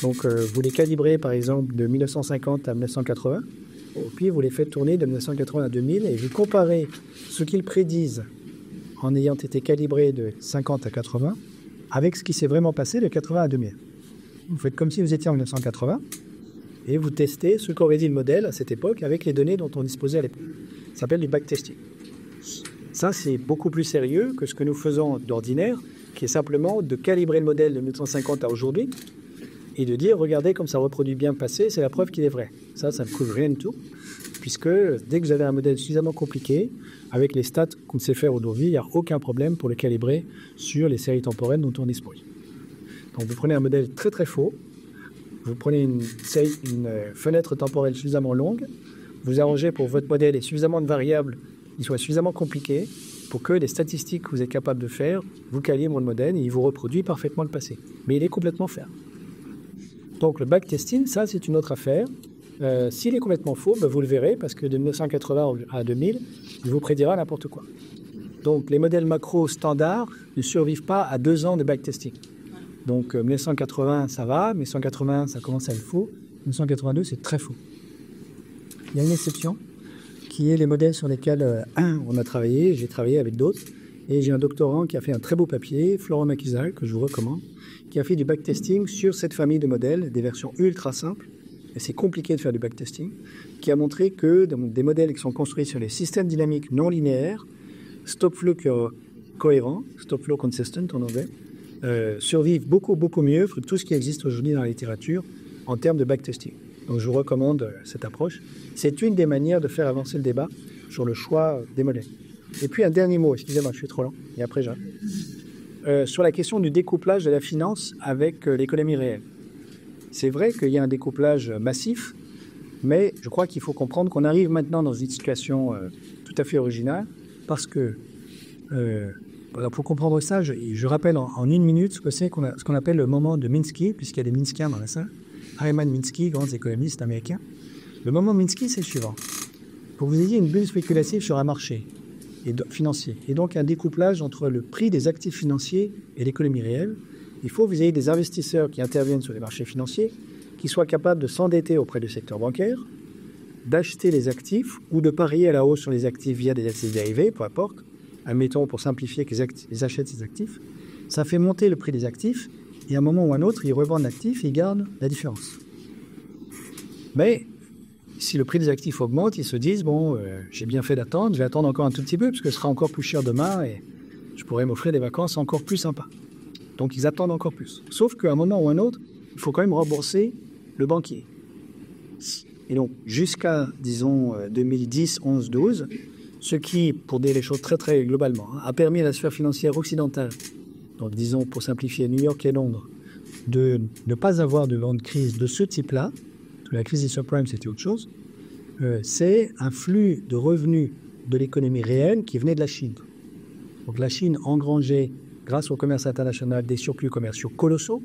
Donc, vous les calibrez, par exemple, de 1950 à 1980, et puis vous les faites tourner de 1980 à 2000, et vous comparez ce qu'ils prédisent en ayant été calibrés de 50 à 80 avec ce qui s'est vraiment passé de 80 à 2000. Vous faites comme si vous étiez en 1980, et vous testez ce qu'aurait dit le modèle à cette époque avec les données dont on disposait à l'époque. Ça s'appelle du backtesting. Ça, c'est beaucoup plus sérieux que ce que nous faisons d'ordinaire, qui est simplement de calibrer le modèle de 1950 à aujourd'hui et de dire, regardez comme ça reproduit bien le passé, c'est la preuve qu'il est vrai. Ça ne coûte rien du tout, puisque dès que vous avez un modèle suffisamment compliqué, avec les stats qu'on sait faire aujourd'hui, il n'y a aucun problème pour le calibrer sur les séries temporelles dont on dispose. Donc vous prenez un modèle très très faux, vous prenez une fenêtre temporelle suffisamment longue, vous arrangez pour votre modèle et suffisamment de variables qui soient suffisamment compliquées pour que les statistiques que vous êtes capable de faire, vous calibrent le modèle et il vous reproduit parfaitement le passé. Mais il est complètement ferme. Donc le backtesting, ça c'est une autre affaire. S'il est complètement faux, vous le verrez parce que de 1980 à 2000, il vous prédira n'importe quoi. Donc les modèles macro standards ne survivent pas à 2 ans de backtesting. Donc 1980 ça va, 1980 ça commence à être faux, 1982 c'est très faux. Il y a une exception qui est les modèles sur lesquels on a travaillé, j'ai travaillé avec d'autres, et j'ai un doctorant qui a fait un très beau papier, Florent Maquisal, que je vous recommande, qui a fait du backtesting sur cette famille de modèles, des versions ultra simples, et c'est compliqué de faire du backtesting, qui a montré que des modèles qui sont construits sur les systèmes dynamiques non linéaires, stop-flow cohérent, stop-flow consistent en anglais, survivent beaucoup mieux que tout ce qui existe aujourd'hui dans la littérature en termes de backtesting. Donc je vous recommande cette approche. C'est une des manières de faire avancer le débat sur le choix des modèles. Et puis un dernier mot, excusez-moi, je suis trop lent, et après j'arrête. Sur la question du découplage de la finance avec l'économie réelle. C'est vrai qu'il y a un découplage massif, mais je crois qu'il faut comprendre qu'on arrive maintenant dans une situation tout à fait originale, parce que, pour comprendre ça, je rappelle en une minute ce que c'est ce qu'on appelle le moment de Minsky, puisqu'il y a des Minskiens dans la salle. Hyman Minsky, grand économiste américain. Le moment Minsky, c'est le suivant. Pour que vous ayez une bulle spéculative sur un marché financier, et donc un découplage entre le prix des actifs financiers et l'économie réelle, il faut que vous ayez des investisseurs qui interviennent sur les marchés financiers, qui soient capables de s'endetter auprès du secteur bancaire, d'acheter les actifs ou de parier à la hausse sur les actifs via des actifs dérivés, peu importe. Admettons, pour simplifier, qu'ils achètent ces actifs. Ça fait monter le prix des actifs, et à un moment ou à un autre, ils revendent l'actif et ils gardent la différence. Mais si le prix des actifs augmente, ils se disent, bon, j'ai bien fait d'attendre, je vais attendre encore un tout petit peu, parce que ce sera encore plus cher demain, et je pourrais m'offrir des vacances encore plus sympas. Donc ils attendent encore plus. Sauf qu'à un moment ou à un autre, il faut quand même rembourser le banquier. Et donc, jusqu'à, disons, 2010, 11, 12, ce qui, pour dire les choses très très globalement, a permis à la sphère financière occidentale, donc disons pour simplifier New York et Londres, de ne pas avoir de grande crise de ce type-là, la crise des subprimes c'était autre chose, c'est un flux de revenus de l'économie réelle qui venait de la Chine. Donc la Chine engrangeait, grâce au commerce international, des surplus commerciaux colossaux,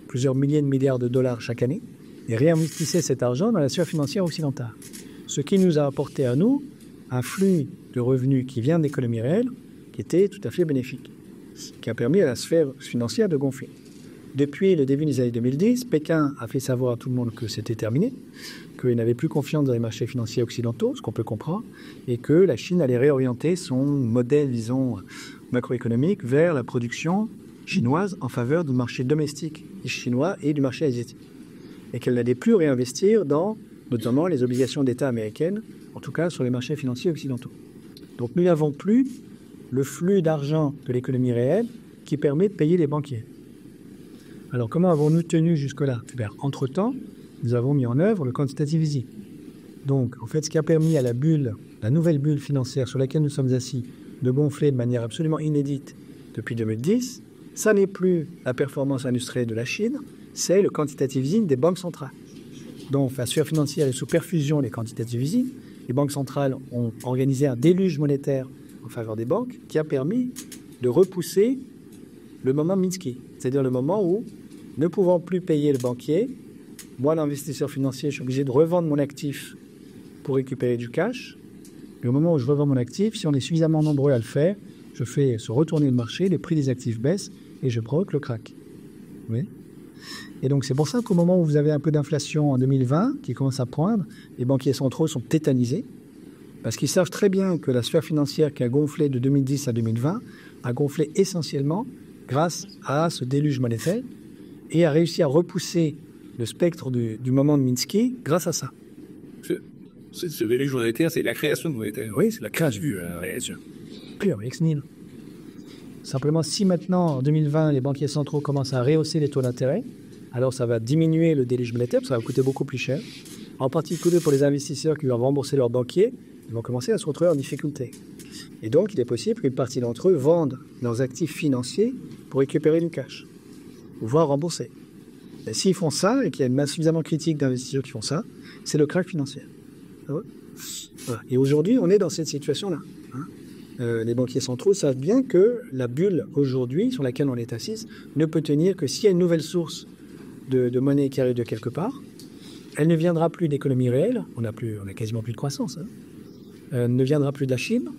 plusieurs milliers de milliards de dollars chaque année, et réinvestissait cet argent dans la sphère financière occidentale. Ce qui nous a apporté à nous un flux de revenus qui vient de l'économie réelle, qui était tout à fait bénéfique, qui a permis à la sphère financière de gonfler. Depuis le début des années 2010, Pékin a fait savoir à tout le monde que c'était terminé, qu'il n'avait plus confiance dans les marchés financiers occidentaux, ce qu'on peut comprendre, et que la Chine allait réorienter son modèle, disons, macroéconomique vers la production chinoise en faveur du marché domestique chinois et du marché asiatique. Et qu'elle n'allait plus réinvestir dans, notamment, les obligations d'État américaines, en tout cas sur les marchés financiers occidentaux. Donc nous n'avons plus le flux d'argent de l'économie réelle qui permet de payer les banquiers. Alors comment avons-nous tenu jusque-là ? Entre-temps, nous avons mis en œuvre le quantitative easing. Donc en fait, ce qui a permis à la nouvelle bulle financière sur laquelle nous sommes assis, de gonfler de manière absolument inédite depuis 2010, ça n'est plus la performance industrielle de la Chine, c'est le quantitative easing des banques centrales. Donc la sphère financière est sous perfusion des quantitative easing. Les banques centrales ont organisé un déluge monétaire en faveur des banques qui a permis de repousser le moment Minsky, c'est-à-dire le moment où, ne pouvant plus payer le banquier, moi, l'investisseur financier, je suis obligé de revendre mon actif pour récupérer du cash. Et au moment où je revends mon actif, si on est suffisamment nombreux à le faire, je fais se retourner le marché, les prix des actifs baissent et je provoque le crack. Oui. Et donc c'est pour ça qu'au moment où vous avez un peu d'inflation en 2020, qui commence à poindre, les banquiers centraux sont tétanisés, parce qu'ils savent très bien que la sphère financière qui a gonflé de 2010 à 2020 a gonflé essentiellement grâce à ce déluge monétaire et a réussi à repousser le spectre du moment de Minsky grâce à ça. Ce déluge monétaire, c'est la création de monétaire. Oui, c'est la création. Pure, ex nihilo. Simplement, si maintenant, en 2020, les banquiers centraux commencent à rehausser les taux d'intérêt, alors ça va diminuer le déluge monétaire, ça va coûter beaucoup plus cher. En particulier pour les investisseurs qui doivent rembourser leurs banquiers, ils vont commencer à se retrouver en difficulté. Et donc, il est possible qu'une partie d'entre eux vendent leurs actifs financiers pour récupérer du cash, voire rembourser. Et s'ils font ça, et qu'il y a une masse suffisamment critique d'investisseurs qui font ça, c'est le crack financier. Voilà. Et aujourd'hui, on est dans cette situation-là. Les banquiers centraux savent bien que la bulle aujourd'hui sur laquelle on est assis ne peut tenir que s'il y a une nouvelle source de monnaie qui arrive de quelque part. Elle ne viendra plus d'économie réelle, on a quasiment plus de croissance. Elle ne viendra plus de la Chine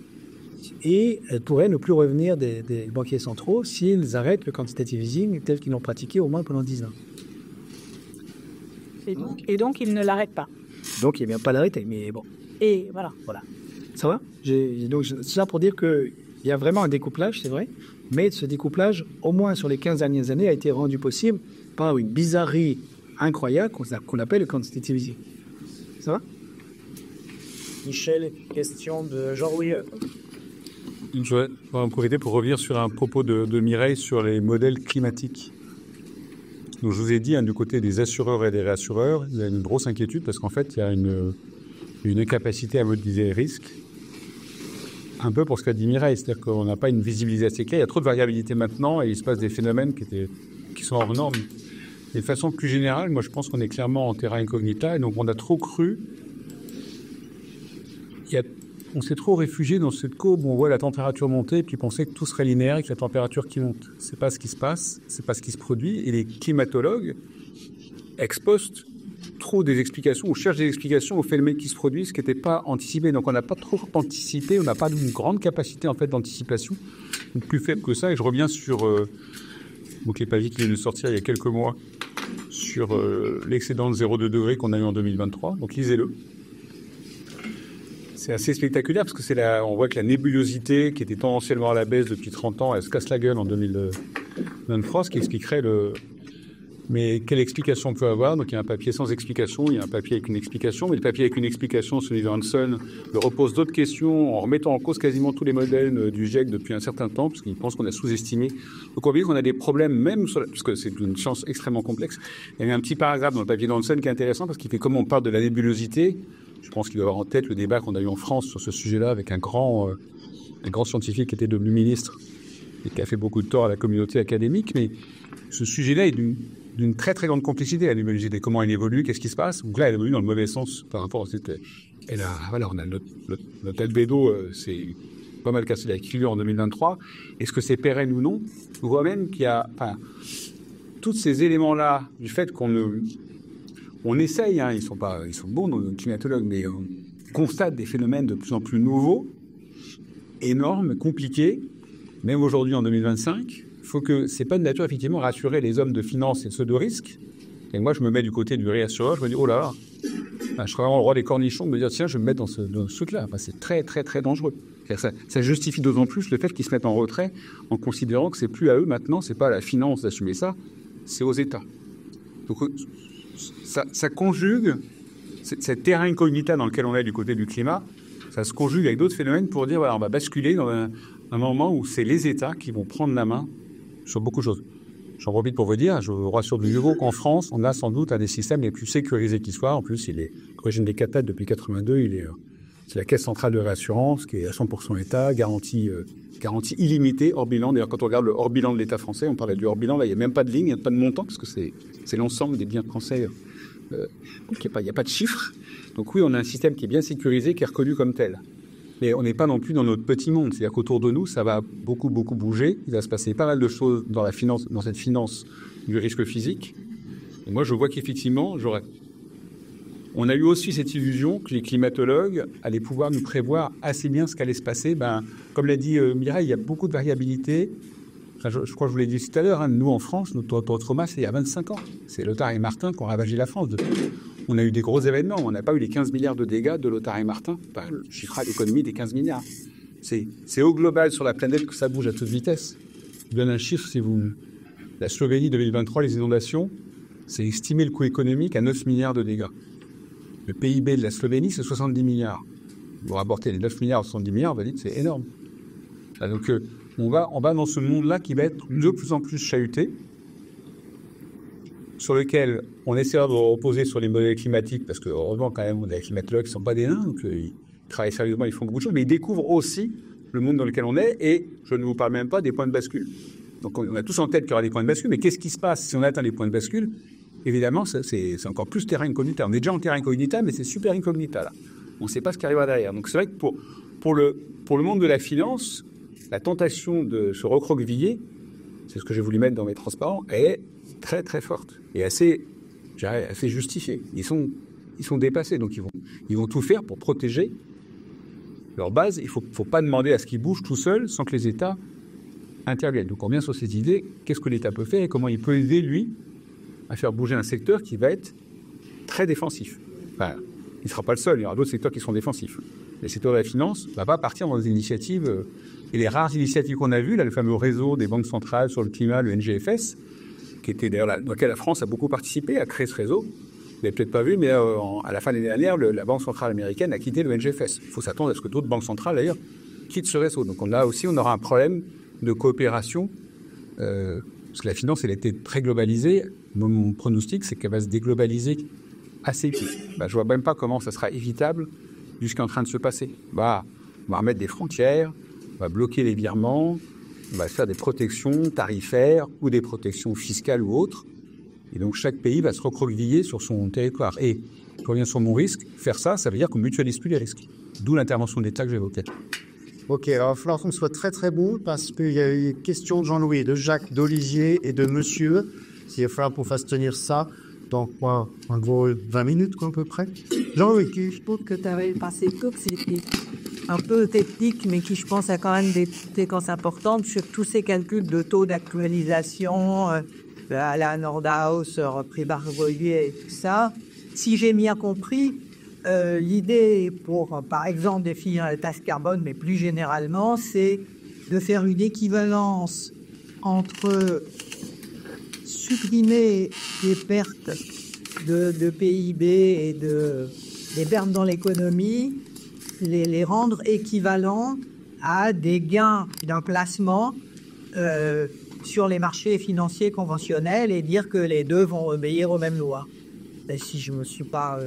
et elle pourrait ne plus revenir des banquiers centraux s'ils arrêtent le quantitative easing tel qu'ils l'ont pratiqué au moins pendant 10 ans. Et donc ils ne l'arrêtent pas. Donc il ne vient pas l'arrêter, mais bon. Et voilà. Ça va ? Donc, c'est ça pour dire qu'il y a vraiment un découplage, c'est vrai, mais ce découplage, au moins sur les 15 dernières années, a été rendu possible par une bizarrerie incroyable qu'on appelle le quantitative easing. Ça va ? Michel, question de Jean-Louis. Je vais en profiter pour revenir sur un propos de Mireille sur les modèles climatiques. Donc, je vous ai dit, du côté des assureurs et des réassureurs, il y a une grosse inquiétude parce qu'en fait, il y a une incapacité à modéliser les risques. Un peu pour ce qu'a dit Mireille, c'est-à-dire qu'on n'a pas une visibilité assez claire. Il y a trop de variabilité maintenant et il se passe des phénomènes qui sont hors normes. Et de façon plus générale, moi je pense qu'on est clairement en terra incognita et donc on a trop cru. On s'est trop réfugié dans cette courbe où on voit la température monter et puis penser que tout serait linéaire et que la température qui monte. C'est pas ce qui se passe, c'est pas ce qui se produit. Et les climatologues ex post trop des explications, on cherche des explications aux phénomènes qui se produisent, qui n'étaient pas anticipés. Donc on n'a pas trop anticipé, on n'a pas une grande capacité en fait d'anticipation, plus faible que ça. Et je reviens sur les papiers qui viennent de sortir il y a quelques mois sur l'excédent de 0,2 degrés qu'on a eu en 2023. Donc lisez-le. C'est assez spectaculaire parce que on voit que la nébulosité qui était tendanciellement à la baisse depuis 30 ans, elle se casse la gueule en 2023, ce qui expliquerait Mais quelle explication on peut avoir? Donc il y a un papier sans explication, il y a un papier avec une explication, mais le papier avec une explication, celui de Hanson, repose d'autres questions en remettant en cause quasiment tous les modèles du GIEC depuis un certain temps, parce qu'il pense qu'on a sous-estimé. Donc on voit qu'on a des problèmes même, parce que c'est une science extrêmement complexe. Il y a un petit paragraphe dans le papier d'Hanson qui est intéressant, parce qu'il fait comment on parle de la nébulosité. Je pense qu'il doit avoir en tête le débat qu'on a eu en France sur ce sujet-là avec un grand scientifique qui était devenu ministre et qui a fait beaucoup de tort à la communauté académique. Mais ce sujet-là est d'une très très grande complexité, la nébulosité. Comment elle évolue, qu'est-ce qui se passe? Donc là, elle évolue dans le mauvais sens par rapport à cette... Et là, voilà, on a notre albédo, c'est pas mal cassé la figure en 2023. Est-ce que c'est pérenne ou non? On voit même qu'il y a... tous ces éléments-là, du fait on essaye, ils sont bons nos climatologues, mais on constate des phénomènes de plus en plus nouveaux, énormes, compliqués, même aujourd'hui en 2025. Il faut que c'est pas de nature effectivement à rassurer les hommes de finance et ceux de risque. Et moi, je me mets du côté du réassureur, je me dis oh là là, je serais vraiment le roi des cornichons de me dire tiens, je vais me mettre dans ce truc-là. C'est très très très dangereux. Ça justifie d'autant plus le fait qu'ils se mettent en retrait en considérant que c'est plus à eux maintenant, c'est pas à la finance d'assumer ça, c'est aux États. Donc ça conjugue cette terrain incognita dans lequel on est du côté du climat, ça se conjugue avec d'autres phénomènes pour dire voilà, on va basculer dans un moment où c'est les États qui vont prendre la main sur beaucoup de choses. J'en profite pour vous dire, je vous rassure de nouveau qu'en France, on a sans doute un des systèmes les plus sécurisés qui soit. En plus, il est origine des CATAT depuis 82, c'est la Caisse centrale de réassurance qui est à 100% État, garantie illimitée, hors bilan. D'ailleurs, quand on regarde le hors bilan de l'État français, on parlait du hors bilan, là, il n'y a même pas de ligne, il n'y a pas de montant, parce que c'est l'ensemble des biens français. Donc, il n'y a pas de chiffres. Donc oui, on a un système qui est bien sécurisé, qui est reconnu comme tel. Mais on n'est pas non plus dans notre petit monde. C'est-à-dire qu'autour de nous, ça va beaucoup, beaucoup bouger. Il va se passer pas mal de choses dans cette finance du risque physique. Et moi, je vois qu'effectivement, on a eu aussi cette illusion que les climatologues allaient pouvoir nous prévoir assez bien ce qu'allait se passer. Comme l'a dit Mireille, il y a beaucoup de variabilité. Enfin, je crois que je vous l'ai dit tout à l'heure, nous en France, notre trauma, c'est il y a 25 ans. C'est Lothar et Martin qui ont ravagé la France. On a eu des gros événements, on n'a pas eu les 15 milliards de dégâts de Lothar et Martin. Le chiffre à l'économie des 15 milliards. C'est au global sur la planète que ça bouge à toute vitesse. Je vous donne un chiffre, la Slovénie 2023, les inondations, c'est estimer le coût économique à 9 milliards de dégâts. Le PIB de la Slovénie, c'est 70 milliards. Vous rapportez les 9 milliards à 70 milliards, on va dire que c'est énorme. Donc on va dans ce monde-là qui va être de plus en plus chahuté, sur lequel on essaiera de reposer sur les modèles climatiques, parce que heureusement quand même, on a des climatologues qui ne sont pas des nains, donc ils travaillent sérieusement, ils font beaucoup de choses, mais ils découvrent aussi le monde dans lequel on est, et je ne vous parle même pas des points de bascule. Donc on a tous en tête qu'il y aura des points de bascule, mais qu'est-ce qui se passe si on atteint les points de bascule? Évidemment, c'est encore plus terrain incognita. On est déjà en terrain incognita, mais c'est super incognita là. On ne sait pas ce qui arrivera derrière. Donc c'est vrai que pour le monde de la finance, la tentation de se recroqueviller, c'est ce que j'ai voulu mettre dans mes transparents, elle est très très forte et assez justifiée. Ils sont dépassés, donc ils vont tout faire pour protéger leur base. Il faut pas demander à ce qu'ils bougent tout seuls sans que les États interviennent. Donc on revient sur cette idée, qu'est-ce que l'État peut faire et comment il peut aider lui à faire bouger un secteur qui va être très défensif. Enfin, il ne sera pas le seul, il y aura d'autres secteurs qui seront défensifs. Le secteur de la finance ne va pas partir dans des initiatives, et les rares initiatives qu'on a vues, là, le fameux réseau des banques centrales sur le climat, le NGFS, qui était d'ailleurs dans lequel la France a beaucoup participé à créer ce réseau. Vous n'avez peut-être pas vu, mais à la fin de l'année dernière, la Banque centrale américaine a quitté le NGFS. Il faut s'attendre à ce que d'autres banques centrales, d'ailleurs, quittent ce réseau. Donc on aura un problème de coopération Parce que la finance, elle a été très globalisée. Mon pronostic, c'est qu'elle va se déglobaliser assez vite. Je vois même pas comment ça sera évitable vu ce qui est en train de se passer. On va remettre des frontières, on va bloquer les virements, on va faire des protections tarifaires ou des protections fiscales ou autres. Et donc, chaque pays va se recroqueviller sur son territoire. Et, je reviens sur mon risque, faire ça, ça veut dire qu'on ne mutualise plus les risques. D'où l'intervention de l'État que j'évoquais. Ok, alors il va falloir qu'on soit très très bon parce qu'il y a eu une question de Jean-Louis, de Jacques, d'Olivier et de Monsieur. Il va falloir qu'on fasse tenir ça dans quoi, en gros 20 minutes quoi, à peu près. Jean-Louis, Je trouve que tu avais passé tout, c'était un peu technique, mais qui je pense a quand même des séquences importantes sur tous ces calculs de taux d'actualisation à la Nordhaus, repris Bargoyer et tout ça. Si j'ai bien compris, l'idée pour, par exemple, définir la taxe carbone, mais plus généralement, c'est de faire une équivalence entre supprimer les pertes de PIB et des pertes dans l'économie, les rendre équivalents à des gains d'un placement sur les marchés financiers conventionnels et dire que les deux vont obéir aux mêmes lois. Et si je me suis pas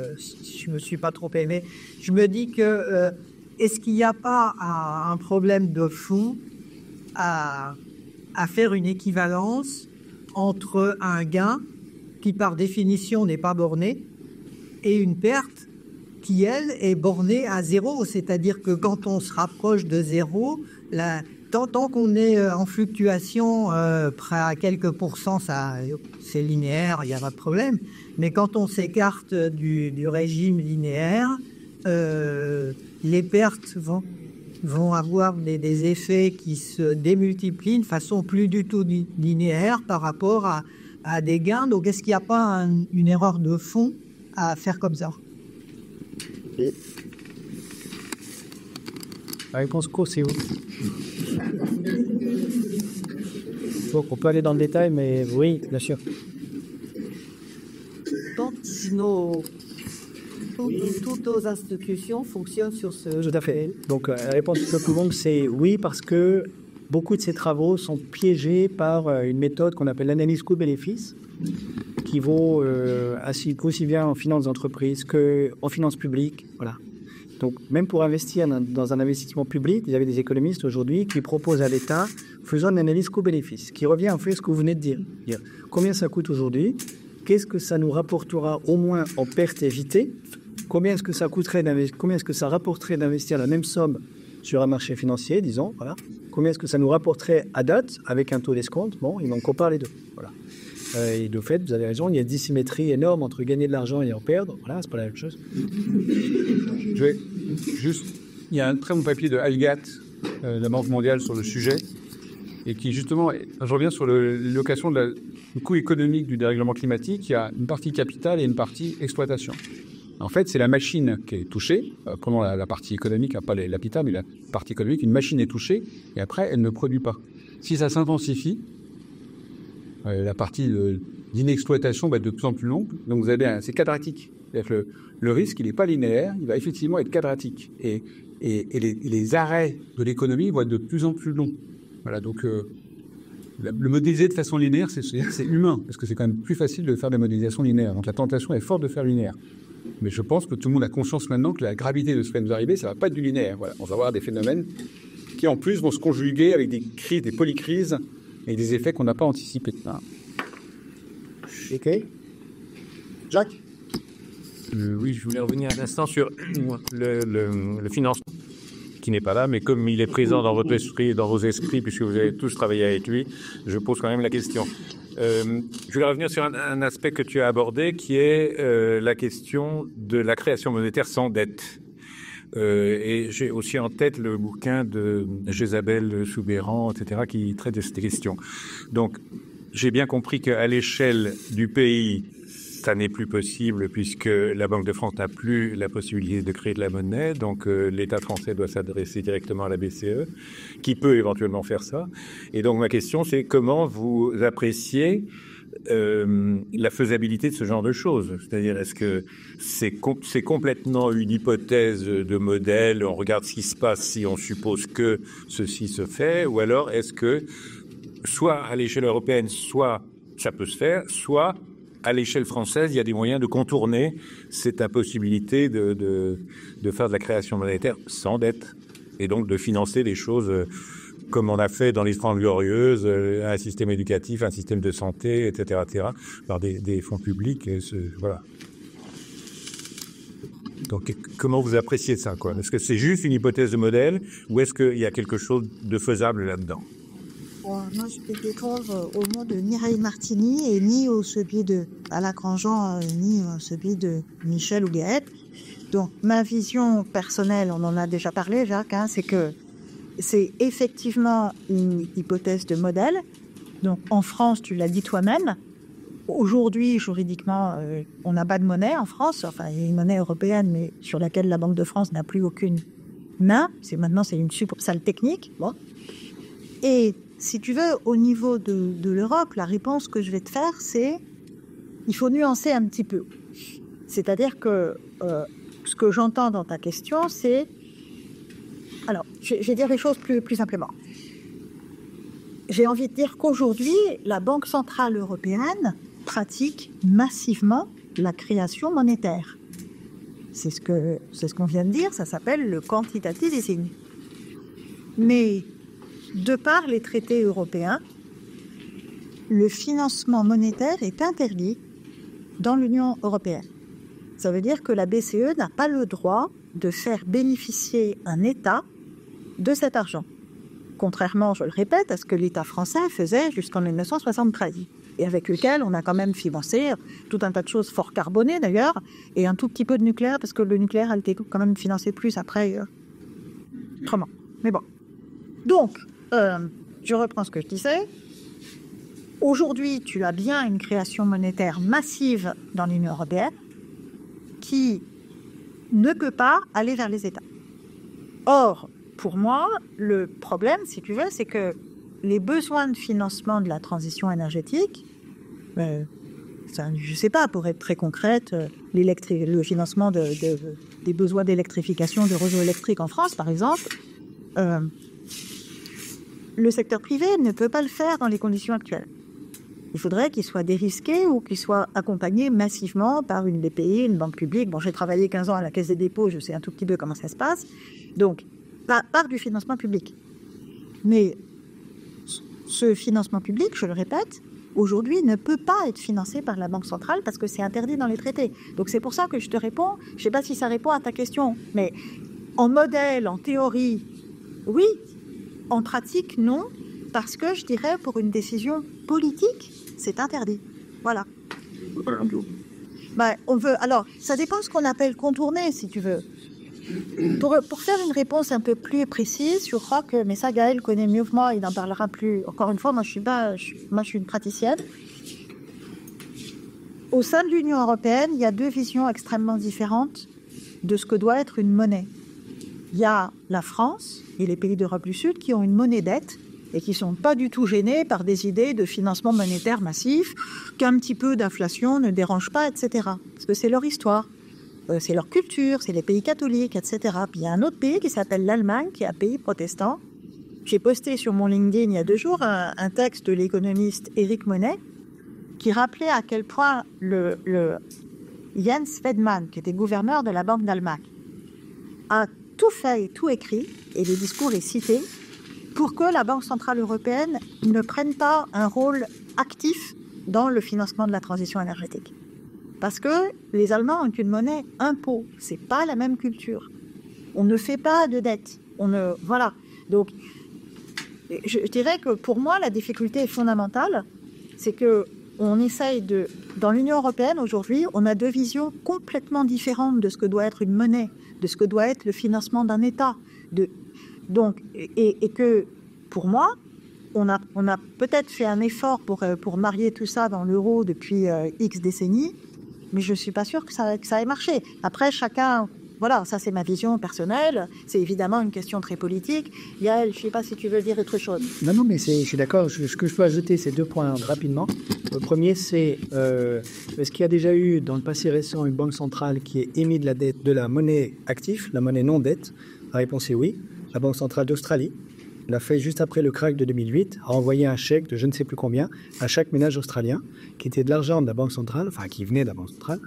trop aimé, je me dis que est-ce qu'il n'y a pas un problème de fond à faire une équivalence entre un gain qui par définition n'est pas borné et une perte qui elle est bornée à zéro, c'est-à-dire que quand on se rapproche de zéro, tant qu'on est en fluctuation près à quelques pourcents, ça c'est linéaire, il n'y a pas de problème. Mais quand on s'écarte du régime linéaire, les pertes vont avoir des effets qui se démultiplient de façon plus du tout linéaire par rapport à des gains. Donc, est-ce qu'il n'y a pas une erreur de fond à faire comme ça? La réponse courte, c'est où? Donc, on peut aller dans le détail, mais oui, bien sûr. Toutes nos institutions fonctionnent sur ce... Tout à fait. Donc, la réponse un peu plus longue, c'est oui, parce que beaucoup de ces travaux sont piégés par une méthode qu'on appelle l'analyse coût-bénéfice, qui vaut aussi bien en finances d'entreprise qu'en finances publiques. Voilà. Donc, même pour investir dans un investissement public, vous avez des économistes aujourd'hui qui proposent à l'État, faisant une analyse coût-bénéfice, qui revient en fait à ce que vous venez de dire. Combien ça coûte aujourd'hui? Qu'est-ce que ça nous rapportera au moins en pertes évitées? Combien est-ce que ça rapporterait d'investir la même somme sur un marché financier, disons, voilà. Combien est-ce que ça nous rapporterait à date avec un taux d'escompte? Bon, il en compare les deux. Voilà. Et de fait, vous avez raison, il y a une dissymétrie énorme entre gagner de l'argent et en perdre. Voilà, c'est pas la même chose. Il y a un très bon papier de Algat, la Banque mondiale, sur le sujet, et qui justement, je reviens sur l'élocation du coût économique du dérèglement climatique. Il y a une partie capital et une partie exploitation. En fait, c'est la machine qui est touchée. Prenons la partie économique, pas la capital, mais la partie économique. Une machine est touchée et après, elle ne produit pas. Si ça s'intensifie, la partie d'inexploitation va être de plus en plus longue. Donc, vous avez c'est quadratique. C'est-à-dire que le risque, il n'est pas linéaire, il va effectivement être quadratique. Et les arrêts de l'économie vont être de plus en plus longs. Voilà, donc le modéliser de façon linéaire, c'est humain, parce que c'est quand même plus facile de faire des modélisations linéaires. Donc la tentation est forte de faire linéaire. Mais je pense que tout le monde a conscience maintenant que la gravité de ce qui va nous arriver, ça ne va pas être du linéaire. Voilà. On va avoir des phénomènes qui, en plus, vont se conjuguer avec des crises, des polycrises, et des effets qu'on n'a pas anticipés. Ok. Jacques? Oui, je voulais revenir un instant sur le financement, qui n'est pas là, mais comme il est présent dans votre esprit, dans vos esprits, puisque vous avez tous travaillé avec lui, je pose quand même la question. Je voulais revenir sur un aspect que tu as abordé, qui est la question de la création monétaire sans dette. Et j'ai aussi en tête le bouquin de Jésabel Soubéran, etc., qui traite de cette question. Donc, j'ai bien compris qu'à l'échelle du pays, ça n'est plus possible puisque la Banque de France n'a plus la possibilité de créer de la monnaie. Donc, l'État français doit s'adresser directement à la BCE, qui peut éventuellement faire ça. Et donc, ma question, c'est comment vous appréciez la faisabilité de ce genre de choses? C'est-à-dire, est-ce que c'est complètement une hypothèse de modèle, on regarde ce qui se passe si on suppose que ceci se fait, ou alors est-ce que soit à l'échelle européenne, soit ça peut se faire, soit à l'échelle française, il y a des moyens de contourner cette impossibilité de faire de la création monétaire sans dette et donc de financer les choses comme on a fait dans les 30 Glorieuses, un système éducatif, un système de santé, etc., par des fonds publics. Voilà. Donc, comment vous appréciez ça, quoi? Est-ce que c'est juste une hypothèse de modèle ou est-ce qu'il y a quelque chose de faisable là-dedans? Moi, je me détruire au mot de Mireille Martini et ni au celui de Alain Grandjean, ni celui de Michel ou Gaët. Donc, ma vision personnelle, on en a déjà parlé, Jacques, c'est que c'est effectivement une hypothèse de modèle. Donc, en France, tu l'as dit toi-même, aujourd'hui, juridiquement, on n'a pas de monnaie en France. Enfin, il y a une monnaie européenne, mais sur laquelle la Banque de France n'a plus aucune main. Maintenant, c'est une succursale technique. Bon. Et si tu veux, au niveau de l'Europe, la réponse que je vais te faire, c'est il faut nuancer un petit peu. C'est-à-dire que ce que j'entends dans ta question, c'est... Alors, je vais dire les choses plus simplement. J'ai envie de dire qu'aujourd'hui, la Banque centrale européenne pratique massivement la création monétaire. C'est ce qu'on vient de dire, ça s'appelle le quantitative easing. Mais de par les traités européens, le financement monétaire est interdit dans l'Union européenne. Ça veut dire que la BCE n'a pas le droit de faire bénéficier un État de cet argent. Contrairement, je le répète, à ce que l'État français faisait jusqu'en 1973, et avec lequel on a quand même financé tout un tas de choses fort carbonées d'ailleurs, et un tout petit peu de nucléaire, parce que le nucléaire a été quand même financé plus après, autrement. Mais bon. Donc, je reprends ce que je disais. Aujourd'hui, tu as bien une création monétaire massive dans l'Union européenne qui ne peut pas aller vers les États. Or, pour moi, le problème, si tu veux, c'est que les besoins de financement de la transition énergétique, ça, je ne sais pas, pour être très concrète, le financement des besoins d'électrification de réseaux électriques en France, par exemple, le secteur privé ne peut pas le faire dans les conditions actuelles. Il faudrait qu'il soit dérisqué ou qu'il soit accompagné massivement par une BPI, une banque publique. Bon, j'ai travaillé 15 ans à la Caisse des dépôts, je sais un tout petit peu comment ça se passe. Donc, par du financement public. Mais ce financement public, je le répète, aujourd'hui ne peut pas être financé par la Banque centrale parce que c'est interdit dans les traités. Donc c'est pour ça que je te réponds, je ne sais pas si ça répond à ta question, mais en modèle, en théorie, oui, en pratique, non, parce que je dirais pour une décision politique, c'est interdit. Voilà. Alors, ça dépend de ce qu'on appelle contourner, si tu veux. Pour faire une réponse un peu plus précise, je crois que, mais ça Gaël connaît mieux que moi, il n'en parlera plus. Encore une fois, moi je suis une praticienne. Au sein de l'Union européenne, il y a deux visions extrêmement différentes de ce que doit être une monnaie. Il y a la France et les pays d'Europe du Sud qui ont une monnaie dette et qui ne sont pas du tout gênés par des idées de financement monétaire massif, qu'un petit peu d'inflation ne dérange pas, etc. Parce que c'est leur histoire. C'est leur culture, c'est les pays catholiques, etc. Puis il y a un autre pays qui s'appelle l'Allemagne, qui est un pays protestant. J'ai posté sur mon LinkedIn il y a 2 jours un texte de l'économiste Eric Monet qui rappelait à quel point le Jens Wedman, qui était gouverneur de la Banque d'Allemagne, a tout fait et tout écrit, et le discours est cité, pour que la Banque centrale européenne ne prenne pas un rôle actif dans le financement de la transition énergétique. Parce que les Allemands ont une monnaie impôt, c'est pas la même culture. On ne fait pas de dette. Voilà. Donc, je dirais que pour moi, la difficulté est fondamentale, c'est que on essaye dans l'Union européenne aujourd'hui, on a 2 visions complètement différentes de ce que doit être une monnaie, de ce que doit être le financement d'un État. Donc, et que pour moi, on a peut-être fait un effort pour marier tout ça dans l'euro depuis X décennies. Mais je ne suis pas sûre que ça ait marché. Après, chacun... Voilà, ça c'est ma vision personnelle. C'est évidemment une question très politique. Yael, je ne sais pas si tu veux dire autre chose. Non, mais je suis d'accord. Ce que je peux ajouter, c'est 2 points rapidement. Le premier, c'est est-ce qu'il y a déjà eu, dans le passé récent, une banque centrale qui ait émis de la dette, de la monnaie active, la monnaie non dette? La réponse est oui. La Banque centrale d'Australie. l'a fait juste après le crack de 2008, a envoyé un chèque de je ne sais plus combien à chaque ménage australien, qui était de l'argent de la Banque centrale, enfin qui venait de la Banque centrale,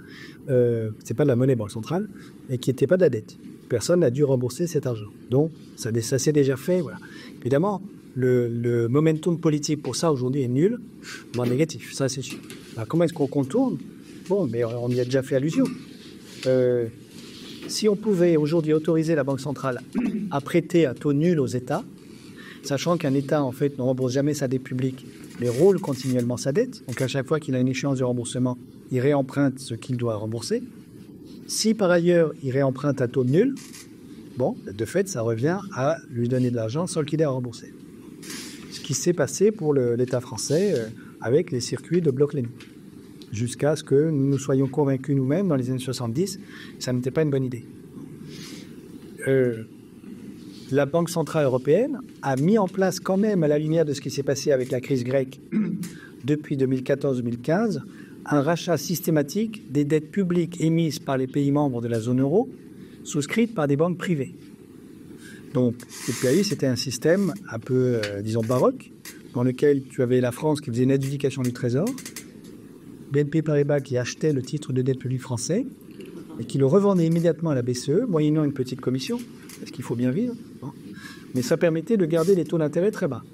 c'est pas de la monnaie Banque centrale, et qui n'était pas de la dette. Personne n'a dû rembourser cet argent. Donc, ça s'est déjà fait, voilà. Évidemment, le momentum politique pour ça aujourd'hui est nul, voire négatif, ça c'est sûr. Alors, comment est-ce qu'on contourne? Bon, mais on y a déjà fait allusion. Si on pouvait aujourd'hui autoriser la Banque centrale à prêter à taux nul aux États, sachant qu'un État, en fait, ne rembourse jamais sa dette publique, mais roule continuellement sa dette, donc à chaque fois qu'il a une échéance de remboursement, il réemprunte ce qu'il doit rembourser. Si par ailleurs, il réemprunte à taux nul, bon, de fait, ça revient à lui donner de l'argent sans qu'il ait à rembourser. Ce qui s'est passé pour l'État français avec les circuits de bloc Lénine. Jusqu'à ce que nous nous soyons convaincus nous-mêmes, dans les années 70, que ça n'était pas une bonne idée. La Banque centrale européenne a mis en place quand même, à la lumière de ce qui s'est passé avec la crise grecque depuis 2014-2015, un rachat systématique des dettes publiques émises par les pays membres de la zone euro, souscrites par des banques privées. Donc, et puis c'était un système un peu, disons, baroque, dans lequel tu avais la France qui faisait une adjudication du Trésor, BNP Paribas qui achetait le titre de dette publique français et qui le revendait immédiatement à la BCE, moyennant une petite commission, parce qu'il faut bien vivre. Bon. Mais ça permettait de garder les taux d'intérêt très bas,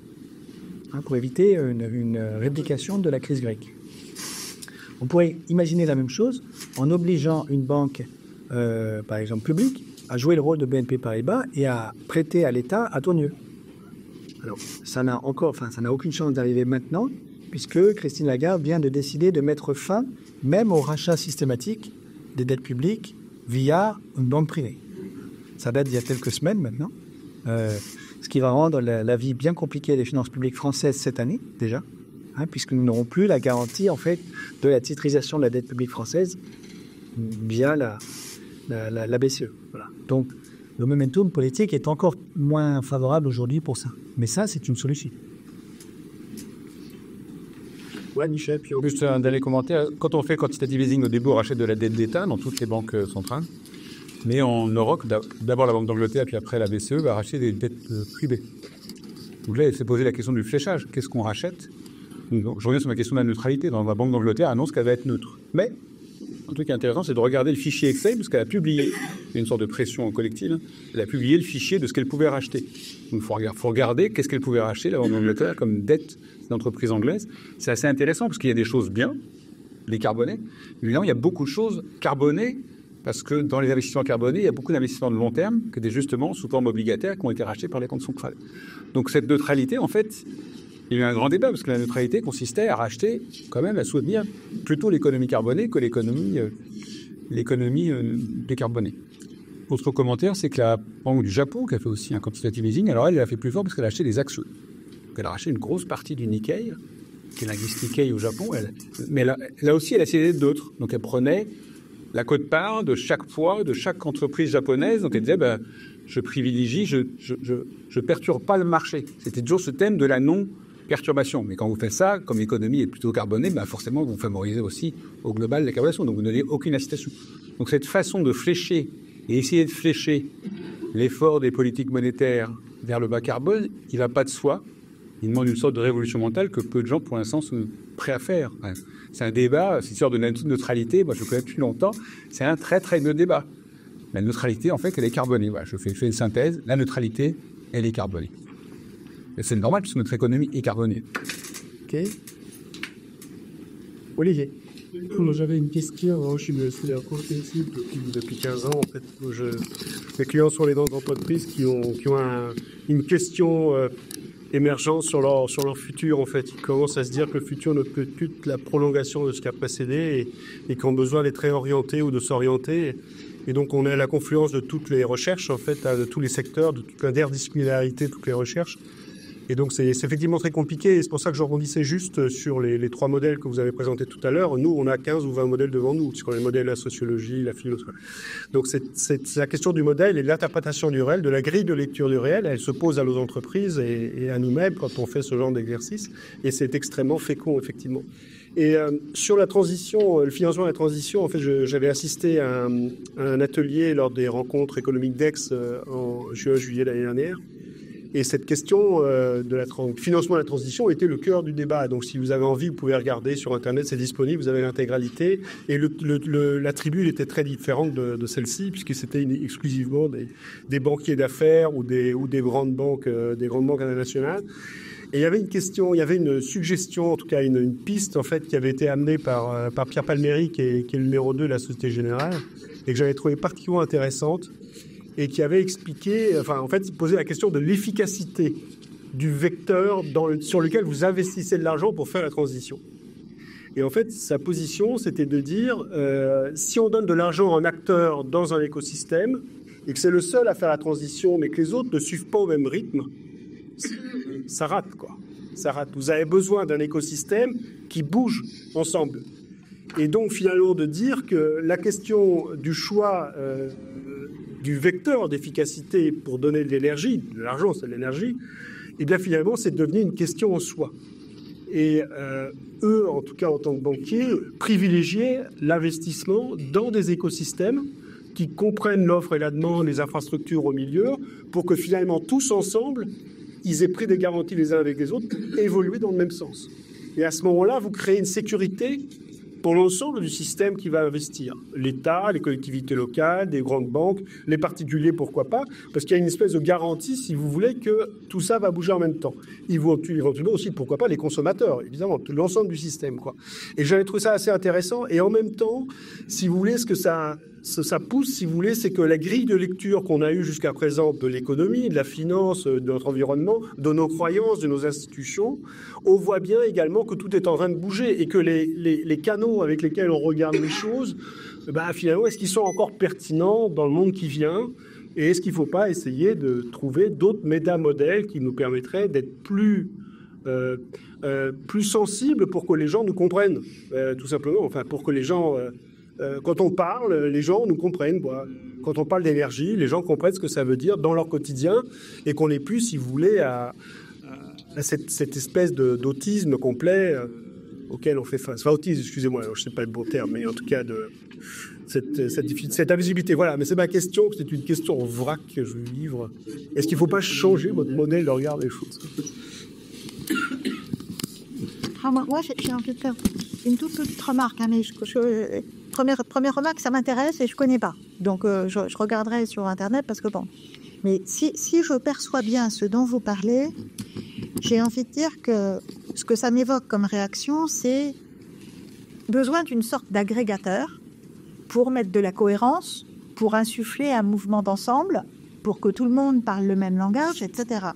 pour éviter une réplication de la crise grecque. On pourrait imaginer la même chose en obligeant une banque, par exemple publique, à jouer le rôle de BNP Paribas et à prêter à l'État à taux nul. Alors, ça n'a aucune chance d'arriver maintenant, puisque Christine Lagarde vient de décider de mettre fin même au rachat systématique des dettes publiques via une banque privée. Ça date d'il y a quelques semaines maintenant, ce qui va rendre la vie bien compliquée des finances publiques françaises cette année déjà, puisque nous n'aurons plus la garantie en fait de la titrisation de la dette publique française via la BCE. Voilà. Donc le momentum politique est encore moins favorable aujourd'hui pour ça. Mais ça, c'est une solution. Ouais, Michel, puis juste un dernier commentaire. Quand on fait quantitative easing, au début, on rachète de la dette d'État dans toutes les banques centrales. Mais en Europe, d'abord la Banque d'Angleterre, puis après la BCE, va racheter des dettes privées. Donc là, il s'est posé la question du fléchage. Qu'est-ce qu'on rachète? Donc, je reviens sur ma question de la neutralité. Dans la Banque d'Angleterre annonce qu'elle va être neutre. Mais un truc intéressant, c'est de regarder le fichier Excel, parce qu'elle a publié, il y a une sorte de pression collective, elle a publié le fichier de ce qu'elle pouvait racheter. Donc il faut regarder qu'est-ce qu'elle pouvait racheter, la Banque d'Angleterre, comme dette d'entreprise anglaise. C'est assez intéressant, parce qu'il y a des choses bien, les carbonés. Évidemment, il y a beaucoup de choses carbonées, parce que dans les investissements carbonés, il y a beaucoup d'investissements de long terme, que des justement sous forme obligataire, qui ont été rachetés par les banques centrales. Donc cette neutralité, en fait, il y a eu un grand débat, parce que la neutralité consistait à racheter, quand même, à soutenir plutôt l'économie carbonée que l'économie décarbonée. Autre commentaire, c'est que la Banque du Japon, qui a fait aussi un quantitative easing, alors elle a fait plus fort parce qu'elle a acheté des actions. Donc elle a racheté une grosse partie du Nikkei, qui est l'indice Nikkei au Japon, mais là aussi, elle a cédé d'autres. Donc elle prenait la quote-part de chaque poids de chaque entreprise japonaise. Donc elle disait, je privilégie, je perturbe pas le marché. C'était toujours ce thème de la non-perturbation. Mais quand vous faites ça, comme l'économie est plutôt carbonée, forcément, vous favorisez aussi au global la carbonation. Donc vous ne donnez aucune incitation. Donc cette façon de flécher et essayer de flécher l'effort des politiques monétaires vers le bas carbone, il ne va pas de soi. Il demande une sorte de révolution mentale que peu de gens, pour l'instant, sont prêts à faire. C'est un débat, cette histoire de neutralité, moi je le connais depuis longtemps, c'est un très très vieux débat. La neutralité, en fait, elle est carbonée. Voilà, je fais une synthèse. La neutralité, elle est carbonée. Et c'est normal, puisque notre économie est carbonée. Ok. Olivier. Moi, j'avais une question. Je suis un courtier ici depuis 15 ans. En fait, mes clients sont les entreprises qui ont une question émergente sur leur futur. En fait, ils commencent à se dire que le futur ne peut plus être la prolongation de ce qui a précédé et qui ont besoin d'être réorientés ou de s'orienter. Et donc, on est à la confluence de toutes les recherches, en fait, de tous les secteurs, de toute l'interdisciplinarité, toutes les recherches. Et donc, c'est effectivement très compliqué. Et c'est pour ça que je rebondissais juste sur les trois modèles que vous avez présentés tout à l'heure. Nous, on a 15 ou 20 modèles devant nous, sur les modèles de la sociologie, la philosophie. Donc, c'est la question du modèle et de l'interprétation du réel, de la grille de lecture du réel. Elle se pose à nos entreprises et à nous-mêmes quand on fait ce genre d'exercice. Et c'est extrêmement fécond, effectivement. Et sur la transition, le financement de la transition, en fait, j'avais assisté à un atelier lors des rencontres économiques d'Aix en juin-juillet l'année dernière. Et cette question financement de la transition était le cœur du débat. Donc, si vous avez envie, vous pouvez regarder sur Internet, c'est disponible, vous avez l'intégralité. Et la tribune était très différente de celle-ci, puisque c'était exclusivement des banquiers d'affaires ou des grandes banques internationales. Et il y avait une question, il y avait une suggestion, en tout cas une piste en fait, qui avait été amenée par Pierre Palmieri, qui est le numéro 2 de la Société Générale, et que j'avais trouvé particulièrement intéressante, et qui avait expliqué, en fait, il posait la question de l'efficacité du vecteur sur lequel vous investissez de l'argent pour faire la transition. Et en fait, sa position, c'était de dire, si on donne de l'argent à un acteur dans un écosystème, et que c'est le seul à faire la transition, mais que les autres ne suivent pas au même rythme, ça rate, quoi. Ça rate. Vous avez besoin d'un écosystème qui bouge ensemble. Et donc, finalement, de dire que la question du choix du vecteur d'efficacité pour donner de l'énergie, de l'argent, c'est de l'énergie, et bien finalement, c'est devenu une question en soi. Et eux, en tout cas en tant que banquiers, privilégiaient l'investissement dans des écosystèmes qui comprennent l'offre et la demande, les infrastructures au milieu, pour que finalement, tous ensemble, ils aient pris des garanties les uns avec les autres pour évoluer dans le même sens. Et à ce moment-là, vous créez une sécurité pour l'ensemble du système qui va investir. L'État, les collectivités locales, des grandes banques, les particuliers, pourquoi pas, parce qu'il y a une espèce de garantie, si vous voulez, que tout ça va bouger en même temps. Ils vont éventuellement aussi, pourquoi pas, les consommateurs, évidemment, tout l'ensemble du système, quoi. Et j'avais trouvé ça assez intéressant. Et en même temps, si vous voulez, ce que ça pousse, si vous voulez, c'est que la grille de lecture qu'on a eue jusqu'à présent de l'économie, de la finance, de notre environnement, de nos croyances, de nos institutions, on voit bien également que tout est en train de bouger et que les canaux avec lesquels on regarde les choses, finalement, est-ce qu'ils sont encore pertinents dans le monde qui vient? Et est-ce qu'il ne faut pas essayer de trouver d'autres métamodèles qui nous permettraient d'être plus sensibles pour que les gens nous comprennent, tout simplement, pour que les gens... quand on parle, les gens nous comprennent, quoi. Quand on parle d'énergie, les gens comprennent ce que ça veut dire dans leur quotidien et qu'on n'est plus, si vous voulez, à cette espèce d'autisme complet auquel on fait face. Enfin, autisme, excusez-moi, je ne sais pas le bon terme, mais en tout cas de cette invisibilité. Voilà, mais c'est ma question, c'est une question en vrac que je livre. Est-ce qu'il ne faut pas changer votre modèle de regard des choses? Moi, j'ai envie de faire une toute petite remarque, mais première remarque, ça m'intéresse et je ne connais pas. Donc, je regarderai sur Internet parce que bon. Mais si je perçois bien ce dont vous parlez, j'ai envie de dire que ce que ça m'évoque comme réaction, c'est besoin d'une sorte d'agrégateur pour mettre de la cohérence, pour insuffler un mouvement d'ensemble, pour que tout le monde parle le même langage, etc.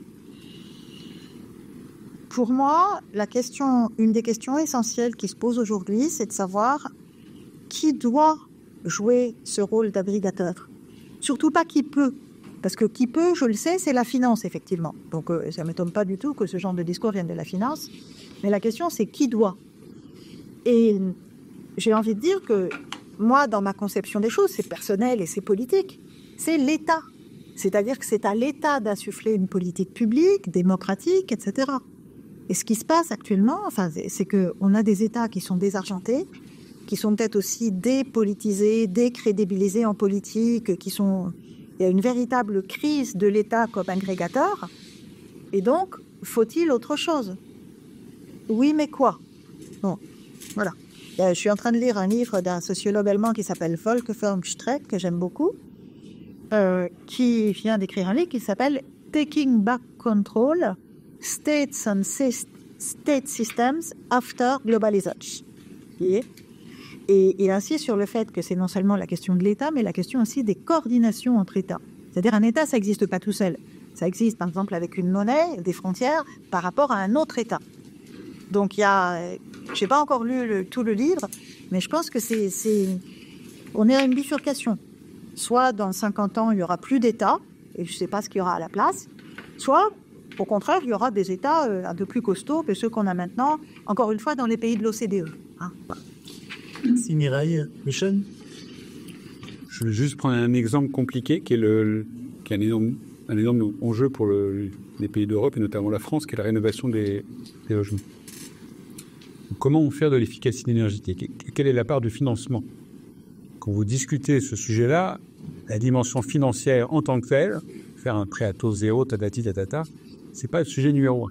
Pour moi, une des questions essentielles qui se pose aujourd'hui, c'est de savoir qui doit jouer ce rôle d'agrégateur. Surtout pas qui peut. Parce que qui peut, je le sais, c'est la finance, effectivement. Donc, ça ne m'étonne pas du tout que ce genre de discours vienne de la finance. Mais la question, c'est qui doit. Et j'ai envie de dire que moi, dans ma conception des choses, c'est personnel et c'est politique. C'est l'État. C'est-à-dire que c'est à l'État d'insuffler une politique publique, démocratique, etc. Et ce qui se passe actuellement, c'est qu'on a des États qui sont désargentés, qui sont peut-être aussi dépolitisés, décrédibilisés en politique, il y a une véritable crise de l'État comme agrégateur. Et donc, faut-il autre chose? Oui, mais quoi? Bon, voilà. Je suis en train de lire un livre d'un sociologue allemand qui s'appelle Volker Streeck, que j'aime beaucoup, qui vient d'écrire un livre qui s'appelle « Taking Back Control, States and State Systems After Globalization ». Et il insiste sur le fait que c'est non seulement la question de l'État, mais la question aussi des coordinations entre États. C'est-à-dire un État, ça n'existe pas tout seul. Ça existe, par exemple, avec une monnaie, des frontières, par rapport à un autre État. Donc, je n'ai pas encore lu tout le livre, mais je pense que on est à une bifurcation. Soit dans 50 ans, il n'y aura plus d'État, et je ne sais pas ce qu'il y aura à la place, soit, au contraire, il y aura des États un peu plus costauds que ceux qu'on a maintenant, encore une fois, dans les pays de l'OCDE. Hein, voilà. Merci Mireille. Michel? Je vais juste prendre un exemple compliqué qui est un énorme enjeu pour les pays d'Europe et notamment la France, qui est la rénovation des logements. Comment faire de l'efficacité énergétique? Quelle est la part du financement? Quand vous discutez ce sujet-là, la dimension financière en tant que telle, faire un prêt à taux zéro, tatati tatata, c'est pas le sujet numéro 1.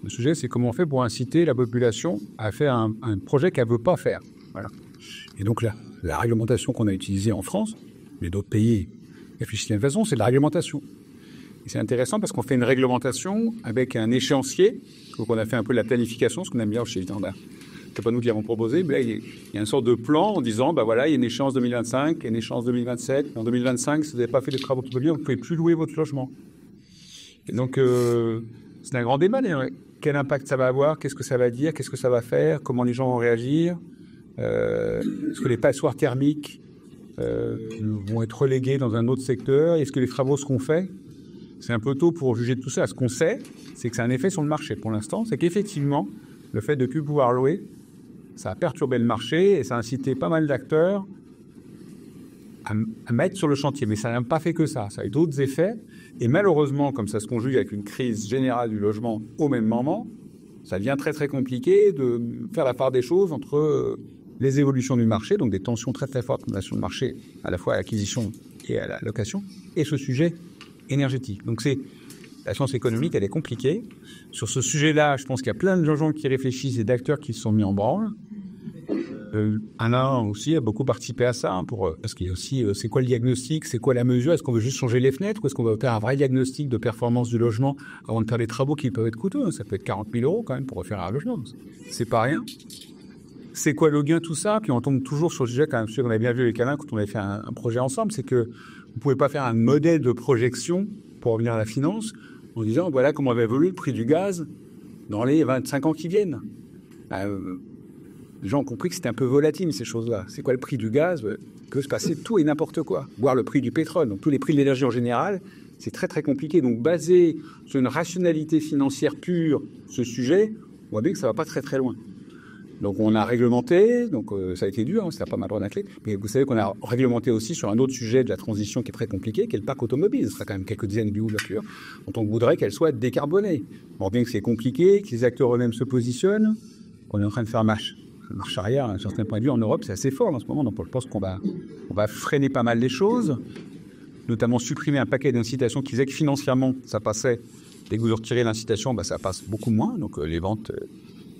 Le sujet, c'est comment on fait pour inciter la population à faire un projet qu'elle veut pas faire. Voilà. Et donc la réglementation qu'on a utilisée en France, mais d'autres pays réfléchissent de la même façon, c'est de la réglementation. Et c'est intéressant parce qu'on fait une réglementation avec un échéancier. Donc on a fait un peu de la planification, ce qu'on aime bien chez Vitanda. C'est pas nous qui l'avons proposé, mais là, il y a une sorte de plan en disant, voilà, il y a une échéance 2025, il y a une échéance 2027. En 2025, si vous n'avez pas fait des travaux immobiliers, vous ne pouvez plus louer votre logement. Et donc, c'est un grand débat. Quel impact ça va avoir? Qu'est-ce que ça va dire? Qu'est-ce que ça va faire? Comment les gens vont réagir? Est-ce que les passoires thermiques vont être relégués dans un autre secteur? Est-ce que les travaux seront faits? C'est un peu tôt pour juger de tout ça. Ce qu'on sait, c'est que ça a un effet sur le marché pour l'instant. C'est qu'effectivement, le fait de ne plus pouvoir louer, ça a perturbé le marché et ça a incité pas mal d'acteurs à mettre sur le chantier. Mais ça n'a pas fait que ça. Ça a eu d'autres effets. Et malheureusement, comme ça se conjugue avec une crise générale du logement au même moment, ça devient très très compliqué de faire la part des choses entre les évolutions du marché, donc des tensions très très fortes sur le marché, à la fois à l'acquisition et à la location, et ce sujet énergétique. Donc la science économique, elle est compliquée. Sur ce sujet-là, je pense qu'il y a plein de gens qui réfléchissent et d'acteurs qui se sont mis en branle. Alain aussi a beaucoup participé à ça, parce qu'il y a aussi, c'est quoi le diagnostic, c'est quoi la mesure, est-ce qu'on veut juste changer les fenêtres, ou est-ce qu'on va faire un vrai diagnostic de performance du logement avant de faire des travaux qui peuvent être coûteux, ça peut être 40 000 € quand même pour refaire un logement, c'est pas rien. C'est quoi le gain, tout ça? Puis on tombe toujours sur le sujet, quand même, on avait bien vu avec Alain quand on avait fait un projet ensemble, c'est que vous pouvez pas faire un modèle de projection pour revenir à la finance en disant, voilà comment va évoluer le prix du gaz dans les 25 ans qui viennent. Les gens ont compris que c'était un peu volatile, ces choses-là. C'est quoi le prix du gaz? Que peut se passer tout et n'importe quoi. Voire le prix du pétrole. Donc, tous les prix de l'énergie en général, c'est très, très compliqué. Donc, basé sur une rationalité financière pure, ce sujet, on voit bien que ça ne va pas très, très loin. Donc, on a réglementé. Donc, ça a été dur, ça a pas mal renaclé. Mais vous savez qu'on a réglementé aussi sur un autre sujet de la transition qui est très compliqué, qui est le parc automobile. Ce sera quand même quelques dizaines de voitures dont on voudrait qu'elles soient décarbonées. On voit bien que c'est compliqué, que les acteurs eux-mêmes se positionnent, qu'on est en train de faire marche arrière, à un certain point de vue, en Europe, c'est assez fort en ce moment. Donc, je pense qu'on va freiner pas mal les choses, notamment supprimer un paquet d'incitations qui disaient que financièrement, ça passait. Dès que vous retirez l'incitation, ça passe beaucoup moins. Donc, les ventes.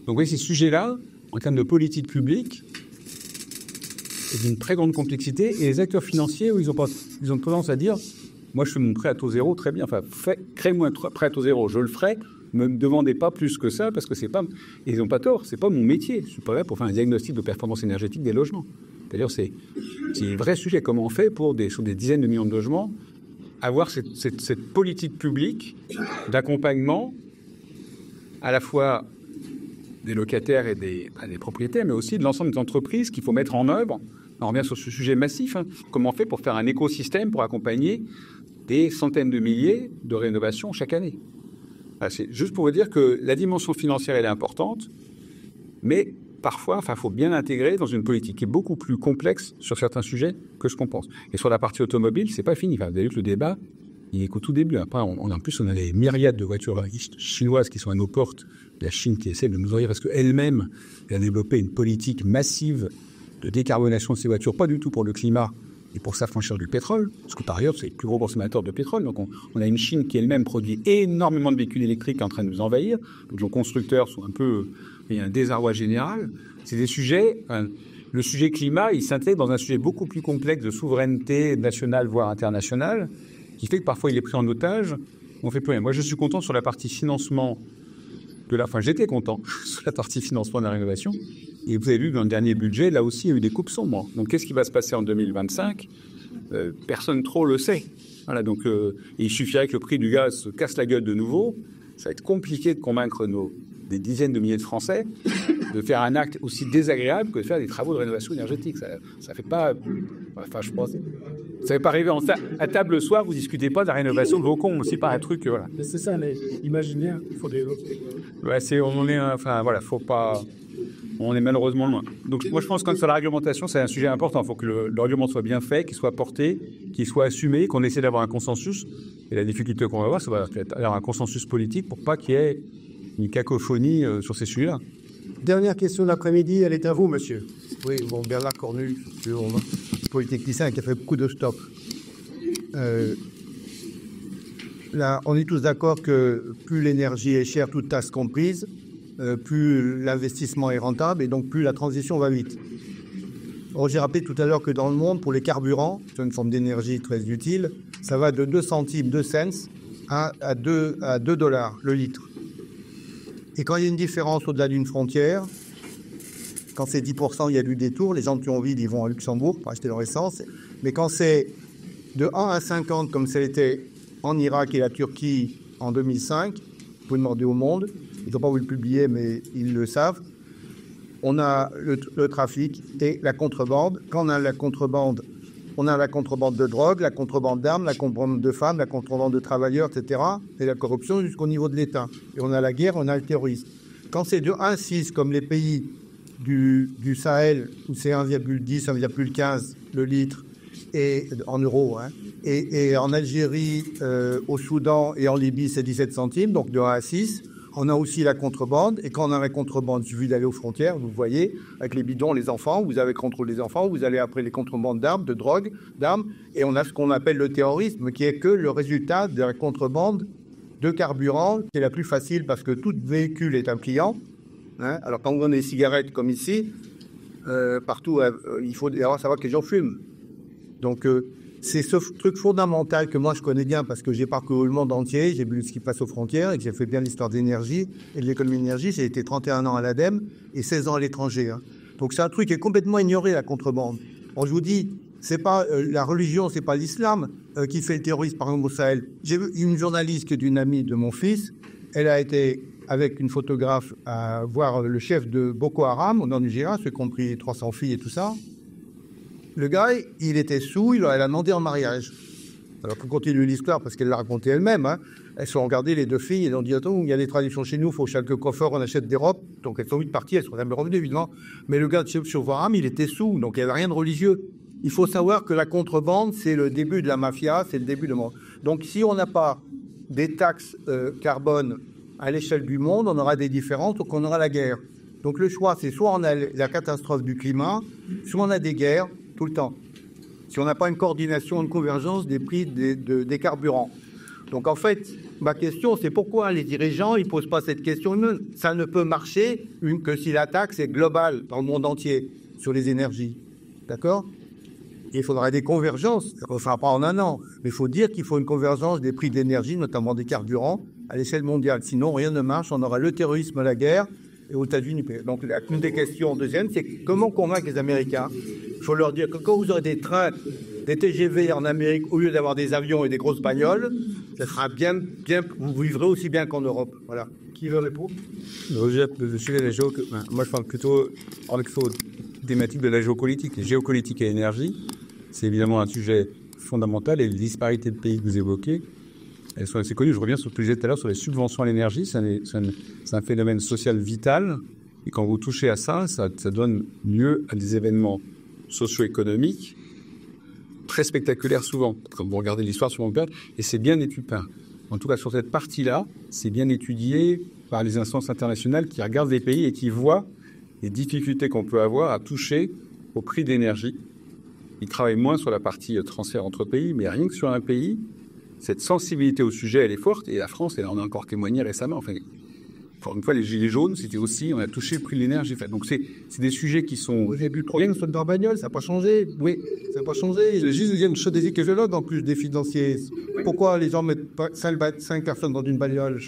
Donc, oui, ces sujets-là, en termes de politique publique, c'est d'une très grande complexité. Et les acteurs financiers, ils ont tendance à dire, moi, je fais mon prêt à taux zéro, très bien. Enfin, crée-moi un prêt à taux zéro, je le ferai. Ne me demandez pas plus que ça, parce que c'est pas... Ils n'ont pas tort, c'est pas mon métier. Je suis pas là pour faire un diagnostic de performance énergétique des logements. D'ailleurs, c'est un vrai sujet. Comment on fait pour, sur des dizaines de millions de logements, avoir cette politique publique d'accompagnement, à la fois des locataires et des propriétaires, mais aussi de l'ensemble des entreprises qu'il faut mettre en œuvre. On revient sur ce sujet massif. Comment on fait pour faire un écosystème pour accompagner des centaines de milliers de rénovations chaque année? C'est juste pour vous dire que la dimension financière, elle est importante, mais parfois, il faut bien l'intégrer dans une politique qui est beaucoup plus complexe sur certains sujets que ce qu'on pense. Et sur la partie automobile, c'est pas fini. Vous avez vu que le débat, il est qu'au tout début. Après, en plus, on a des myriades de voitures chinoises qui sont à nos portes. La Chine qui essaie de nous ouvrir parce qu'elle-même a développé une politique massive de décarbonation de ces voitures, pas du tout pour le climat, et pour s'affranchir du pétrole, parce que par ailleurs, c'est le plus gros consommateur de pétrole. Donc, on a une Chine qui elle-même produit énormément de véhicules électriques en train de nous envahir. Donc, nos constructeurs sont il y a un désarroi général. C'est des sujets... le sujet climat, il s'intègre dans un sujet beaucoup plus complexe de souveraineté nationale, voire internationale, qui fait que parfois, il est pris en otage. On fait plus rien. Moi, je suis content sur la partie financement j'étais content sur la partie financement de la rénovation. Et vous avez vu, dans le dernier budget, là aussi, il y a eu des coupes sombres. Donc, qu'est-ce qui va se passer en 2025 ? Personne trop le sait. Voilà, donc, il suffirait que le prix du gaz se casse la gueule de nouveau. Ça va être compliqué de convaincre des dizaines de milliers de Français de faire un acte aussi désagréable que de faire des travaux de rénovation énergétique. Ça fait pas... Enfin, je pense... Ça ne va pas arriver à table le soir, vous discutez pas de la rénovation de vos cons aussi par un truc, voilà. Mais c'est ça, mais imaginaire, il faut des... Ouais, faut pas... On est malheureusement loin. Donc moi je pense que sur la réglementation, c'est un sujet important. Il faut que le règlement soit bien fait, qu'il soit porté, qu'il soit assumé, qu'on essaie d'avoir un consensus. Et la difficulté qu'on va avoir, c'est d'avoir un consensus politique pour pas qu'il y ait une cacophonie sur ces sujets-là. Dernière question de l'après-midi, elle est à vous, monsieur. Oui, bon, Bernard Cornu, polytechnicien qui a fait beaucoup de stop. là, on est tous d'accord que plus l'énergie est chère, toute taxe comprise, plus l'investissement est rentable et donc plus la transition va vite. Or, j'ai rappelé tout à l'heure que dans le monde, pour les carburants, c'est une forme d'énergie très utile, ça va de 2 centimes, 2 cents à 2 dollars le litre. Et quand il y a une différence au-delà d'une frontière, quand c'est 10%, il y a du détour, les gens qui ont envie, ils vont à Luxembourg pour acheter leur essence. Mais quand c'est de 1 à 50, comme ça a été en Irak et la Turquie en 2005, vous pouvez demander au Monde, ils n'ont pas voulu le publier, mais ils le savent, on a le trafic et la contrebande. Quand on a la contrebande de drogue, la contrebande d'armes, la contrebande de femmes, la contrebande de travailleurs, etc. Et la corruption jusqu'au niveau de l'État. Et on a la guerre, on a le terrorisme. Quand c'est de 1,6 comme les pays du Sahel, où c'est 1,10, 1,15 le litre, et en euros, hein, et en Algérie, au Soudan et en Libye, c'est 17 centimes, donc de 1 à 6. On a aussi la contrebande, et quand on a la contrebande, il suffit d'aller aux frontières, vous voyez, avec les bidons, les enfants, vous avez le contrôle des enfants, vous allez après les contrebandes d'armes, de drogue, d'armes, et on a ce qu'on appelle le terrorisme, qui est que le résultat de la contrebande de carburant, qui est la plus facile parce que tout véhicule est un client. Hein. Alors quand vous vendez des cigarettes comme ici, partout, il faut d'abord savoir que les gens fument. Donc c'est ce truc fondamental que moi je connais bien parce que j'ai parcouru le monde entier, j'ai vu ce qui passe aux frontières et que j'ai fait bien l'histoire d'énergie et de l'économie d'énergie. J'ai été 31 ans à l'ADEME et 16 ans à l'étranger. Hein. Donc c'est un truc qui est complètement ignoré, la contrebande. Bon, je vous dis, c'est pas la religion, c'est pas l'islam qui fait le terrorisme par exemple au Sahel. J'ai vu une journaliste qui est une amie de mon fils, elle a été avec une photographe à voir le chef de Boko Haram au Nigeria, ceux qui ont pris 300 filles et tout ça. Le gars, il était saoul, elle a demandé en mariage. Alors, pour continuer l'histoire, parce qu'elle l'a raconté elle-même, hein, elles se sont regardées, les deux filles, elles ont dit, attends, il y a des traditions chez nous, il faut chaque coiffeur, on achète des robes. Donc, elles sont vite parties, elles sont jamais revenues, évidemment. Mais le gars de chez Haram, il était saoul, donc il n'y avait rien de religieux. Il faut savoir que la contrebande, c'est le début de la mafia, c'est le début de... Donc, si on n'a pas des taxes carbone à l'échelle du monde, on aura des différences, donc on aura la guerre. Donc, le choix, c'est soit on a la catastrophe du climat, soit on a des guerres, tout le temps, si on n'a pas une coordination, une convergence des prix des carburants. Donc en fait, ma question, c'est pourquoi les dirigeants ils posent pas cette question. Ça ne peut marcher que si la taxe est globale dans le monde entier sur les énergies. D'accord ? Et il faudra des convergences. Ça ne se fera pas en un an. Mais il faut dire qu'il faut une convergence des prix de l'énergie, notamment des carburants, à l'échelle mondiale. Sinon, rien ne marche. On aura le terrorisme, la guerre, et aux États-Unis. Donc, une des questions deuxième, c'est comment convaincre les Américains. Il faut leur dire que quand vous aurez des trains, des TGV en Amérique, au lieu d'avoir des avions et des grosses bagnoles, ça sera bien, vous vivrez aussi bien qu'en Europe. Voilà. Qui veut répondre ? Moi, je parle plutôt thématique de la géopolitique. Les géopolitique et l'énergie, c'est évidemment un sujet fondamental et les disparités de pays que vous évoquez, elles sont assez connues. Je reviens sur ce que je disais tout à l'heure sur les subventions à l'énergie. C'est un phénomène social vital. Et quand vous touchez à ça, ça donne lieu à des événements socio-économiques très spectaculaires souvent. Comme vous regardez l'histoire sur mon père, et c'est bien étudié. En tout cas, sur cette partie-là, c'est bien étudié par les instances internationales qui regardent les pays et qui voient les difficultés qu'on peut avoir à toucher au prix d'énergie. Ils travaillent moins sur la partie transfert entre pays, mais rien que sur un pays, cette sensibilité au sujet, elle est forte. Et la France, elle en a encore témoigné récemment. Enfin, encore une fois, les gilets jaunes, c'était aussi, on a touché le prix de l'énergie. Donc, c'est des sujets qui sont... Vous avez bu trop bien de dans bagnole, ça n'a pas changé. Oui, ça n'a pas changé. Il y a une chose des écologues en plus des financiers. Pourquoi les gens mettent 5 personnes dans une bagnole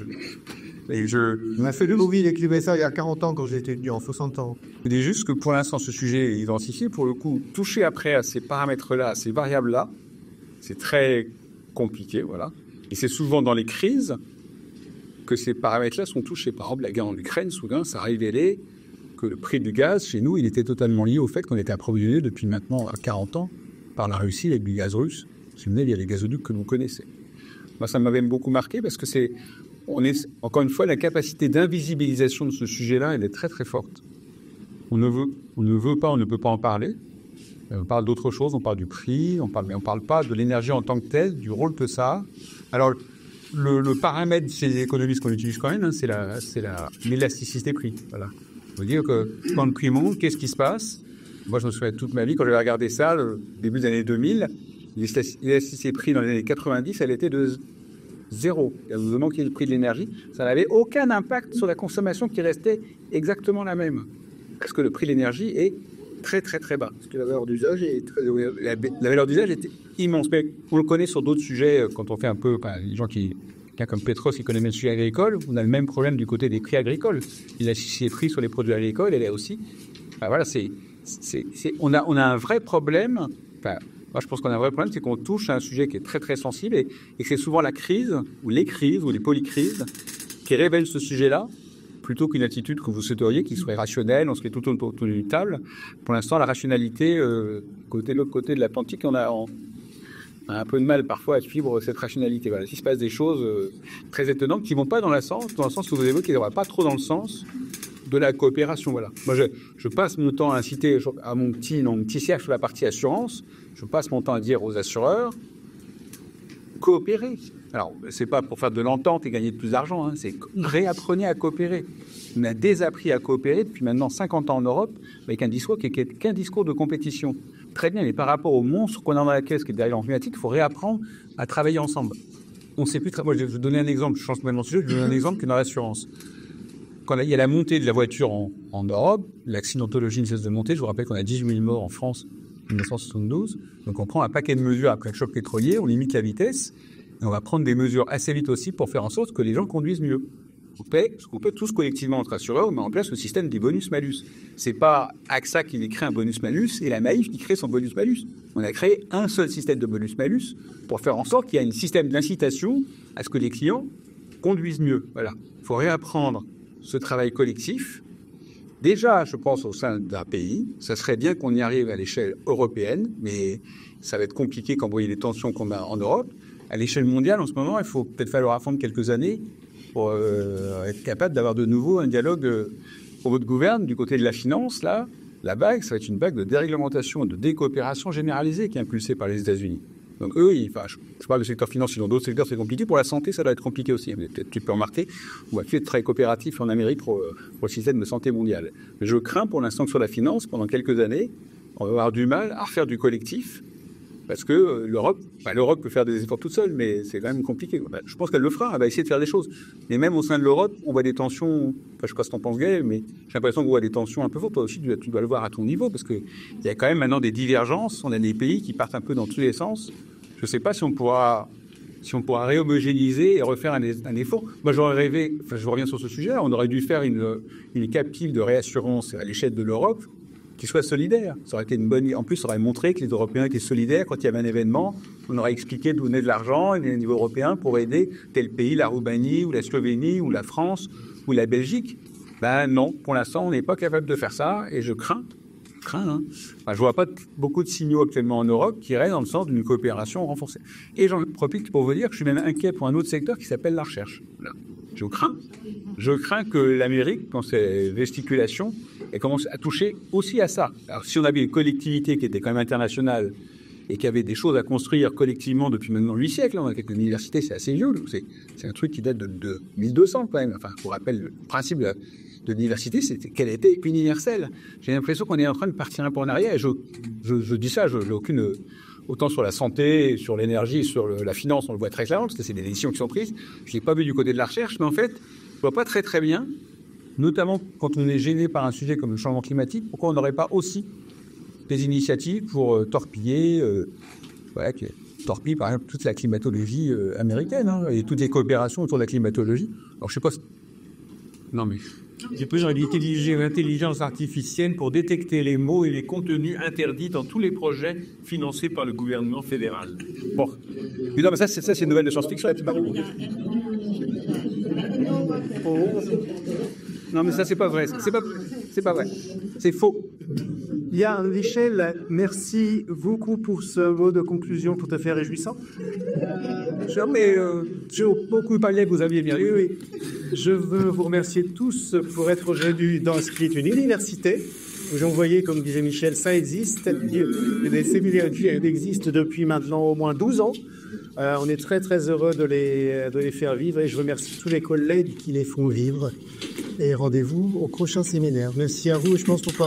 On a fait Louis, il écrivait ça il y a 40 ans quand j'étais étudiant, 60 ans. Je dis juste que pour l'instant, ce sujet est identifié. Pour le coup, toucher après à ces paramètres-là, à ces variables-là, c'est très compliqué, voilà. Et c'est souvent dans les crises que ces paramètres-là sont touchés. Par exemple, la guerre en Ukraine, soudain, ça a révélé que le prix du gaz, chez nous, il était totalement lié au fait qu'on était approvisionné depuis maintenant 40 ans par la Russie avec du gaz russe. Si vous venez, il y a les gazoducs que vous connaissez. Moi, ça m'avait beaucoup marqué parce que encore une fois, la capacité d'invisibilisation de ce sujet-là, elle est très très forte. On ne peut pas en parler. On parle d'autre chose, on parle du prix, mais on ne parle pas de l'énergie en tant que telle, du rôle que ça a. Alors, le paramètre chez les économistes qu'on utilise quand même, hein, c'est l'élasticité prix. Voilà. Ça veut dire que quand le prix monte, qu'est-ce qui se passe ? Moi, je me souviens toute ma vie, quand j'avais regardé ça, le début des années 2000, l'élasticité prix dans les années 90, elle était de zéro. Vous manquiez le prix de l'énergie, ça n'avait aucun impact sur la consommation qui restait exactement la même. Parce que le prix de l'énergie est très très très bas. Parce que la valeur d'usage la valeur d'usage était immense. Mais on le connaît sur d'autres sujets, quand on fait un peu, les gens quelqu'un comme Petros qui connaît le sujet agricole, on a le même problème du côté des prix agricoles. Les prix sur les produits agricoles, elle est aussi. Voilà, on a un vrai problème. Moi, je pense qu'on a un vrai problème, c'est qu'on touche à un sujet qui est très très sensible et que c'est souvent la crise ou les crises ou les polycrises qui révèlent ce sujet-là, plutôt qu'une attitude que vous souhaiteriez qui serait rationnelle, on serait tout autour d'une table. Pour l'instant, la rationalité, de l'autre côté de l'Atlantique, on a un peu de mal parfois à suivre cette rationalité. Voilà. Il se passe des choses très étonnantes qui ne vont pas dans le sens où vous évoquez, qui ne vont pas trop dans le sens de la coopération. Voilà. Moi, je passe mon temps à inciter à mon petit siège sur la partie assurance, je passe mon temps à dire aux assureurs, coopérer. Alors, c'est pas pour faire de l'entente et gagner de plus d'argent, c'est réapprenez à coopérer. On a désappris à coopérer depuis maintenant 50 ans en Europe, avec un discours qui est qu'un discours de compétition. Très bien, mais par rapport au monstre qu'on a dans la caisse qui est derrière climatique, il faut réapprendre à travailler ensemble. On ne sait plus. Moi, je vais vous donner un exemple. Je change complètement de sujet. Je vais vous donner un exemple qui est dans l'assurance. Quand il y a la montée de la voiture en Europe, l'accidentologie ne cesse de monter. Je vous rappelle qu'on a 18 000 morts en France en 1972. Donc, on prend un paquet de mesures après le choc pétrolier, on limite la vitesse, et on va prendre des mesures assez vite aussi pour faire en sorte que les gens conduisent mieux. On peut tous collectivement entre assureurs, on met en place le système des bonus-malus. C'est pas AXA qui crée un bonus-malus et la Maïf qui crée son bonus-malus. On a créé un seul système de bonus-malus pour faire en sorte qu'il y ait un système d'incitation à ce que les clients conduisent mieux. Voilà. Il faut réapprendre ce travail collectif. Déjà, je pense, au sein d'un pays, ça serait bien qu'on y arrive à l'échelle européenne, mais ça va être compliqué quand vous voyez les tensions qu'on a en Europe. À l'échelle mondiale, en ce moment, il faut peut-être falloir attendre quelques années pour être capable d'avoir de nouveau un dialogue pour votre gouverne du côté de la finance. Là, la vague, ça va être une vague de déréglementation et de décoopération généralisée qui est impulsée par les États-Unis. Donc eux, je parle du secteur financier, dans d'autres secteurs c'est compliqué. Pour la santé, ça doit être compliqué aussi. Peut-être tu peux remarquer, on va faire de travail coopératif en Amérique pour le système de santé mondial. Mais je crains pour l'instant que sur la finance, pendant quelques années, on va avoir du mal à refaire du collectif. Parce que l'Europe peut faire des efforts toute seule, mais c'est quand même compliqué. Je pense qu'elle le fera, elle va essayer de faire des choses. Mais même au sein de l'Europe, on voit des tensions, je ne sais pas ce qu'on pense, Gaël, mais j'ai l'impression qu'on voit des tensions un peu fortes. Toi aussi, tu dois le voir à ton niveau, parce qu'il y a quand même maintenant des divergences. On a des pays qui partent un peu dans tous les sens. Je ne sais pas si on pourra réhomogénéiser et refaire un effort. Moi, j'aurais rêvé, je reviens sur ce sujet, on aurait dû faire une captive de réassurance à l'échelle de l'Europe, qui soit solidaire. Ça aurait été une bonne. En plus, ça aurait montré que les Européens étaient solidaires quand il y avait un événement. On aurait expliqué d'où venait de l'argent, et au niveau européen, pour aider tel pays, la Roumanie, ou la Slovénie, ou la France, ou la Belgique. Non, pour l'instant, on n'est pas capable de faire ça, et je crains. Je vois pas beaucoup de signaux actuellement en Europe qui iraient dans le sens d'une coopération renforcée. Et j'en profite pour vous dire que je suis même inquiet pour un autre secteur qui s'appelle la recherche. Là. Je crains que l'Amérique, dans ses gesticulations, elle commence à toucher aussi à ça. Alors, si on avait une collectivité qui était quand même internationale et qui avait des choses à construire collectivement depuis maintenant 8 siècles, on a quelques universités, c'est assez vieux. C'est un truc qui date de 1200 quand même. Enfin, pour rappel, le principe de l'université, c'était qu'elle était universelle. J'ai l'impression qu'on est en train de partir un peu en arrière. Et je dis ça, je n'ai aucune... Autant sur la santé, sur l'énergie, sur la finance, on le voit très clairement, parce que c'est des décisions qui sont prises. Je ne l'ai pas vu du côté de la recherche, mais en fait, je ne vois pas très très bien, notamment quand on est gêné par un sujet comme le changement climatique, pourquoi on n'aurait pas aussi des initiatives pour torpiller, torpille par exemple toute la climatologie américaine, et toutes les coopérations autour de la climatologie. Alors je ne sais pas... Non mais... J'ai besoin d'intelligence artificielle pour détecter les mots et les contenus interdits dans tous les projets financés par le gouvernement fédéral. Bon. Mais non, mais ça c'est une nouvelle de science-fiction. Non, mais ça, c'est pas vrai. C'est pas vrai. C'est faux. Bien, Michel, merci beaucoup pour ce mot de conclusion tout à fait réjouissant. J'ai beaucoup parlé, vous aviez bien. Oui. Je veux vous remercier tous pour être aujourd'hui dans ce qui est une université. Vous voyez, comme disait Michel, ça existe. Les séminaires existent depuis maintenant au moins 12 ans. On est très très heureux de les faire vivre et je remercie tous les collègues qui les font vivre. Et rendez-vous au prochain séminaire. Merci à vous, je pense qu'on peut...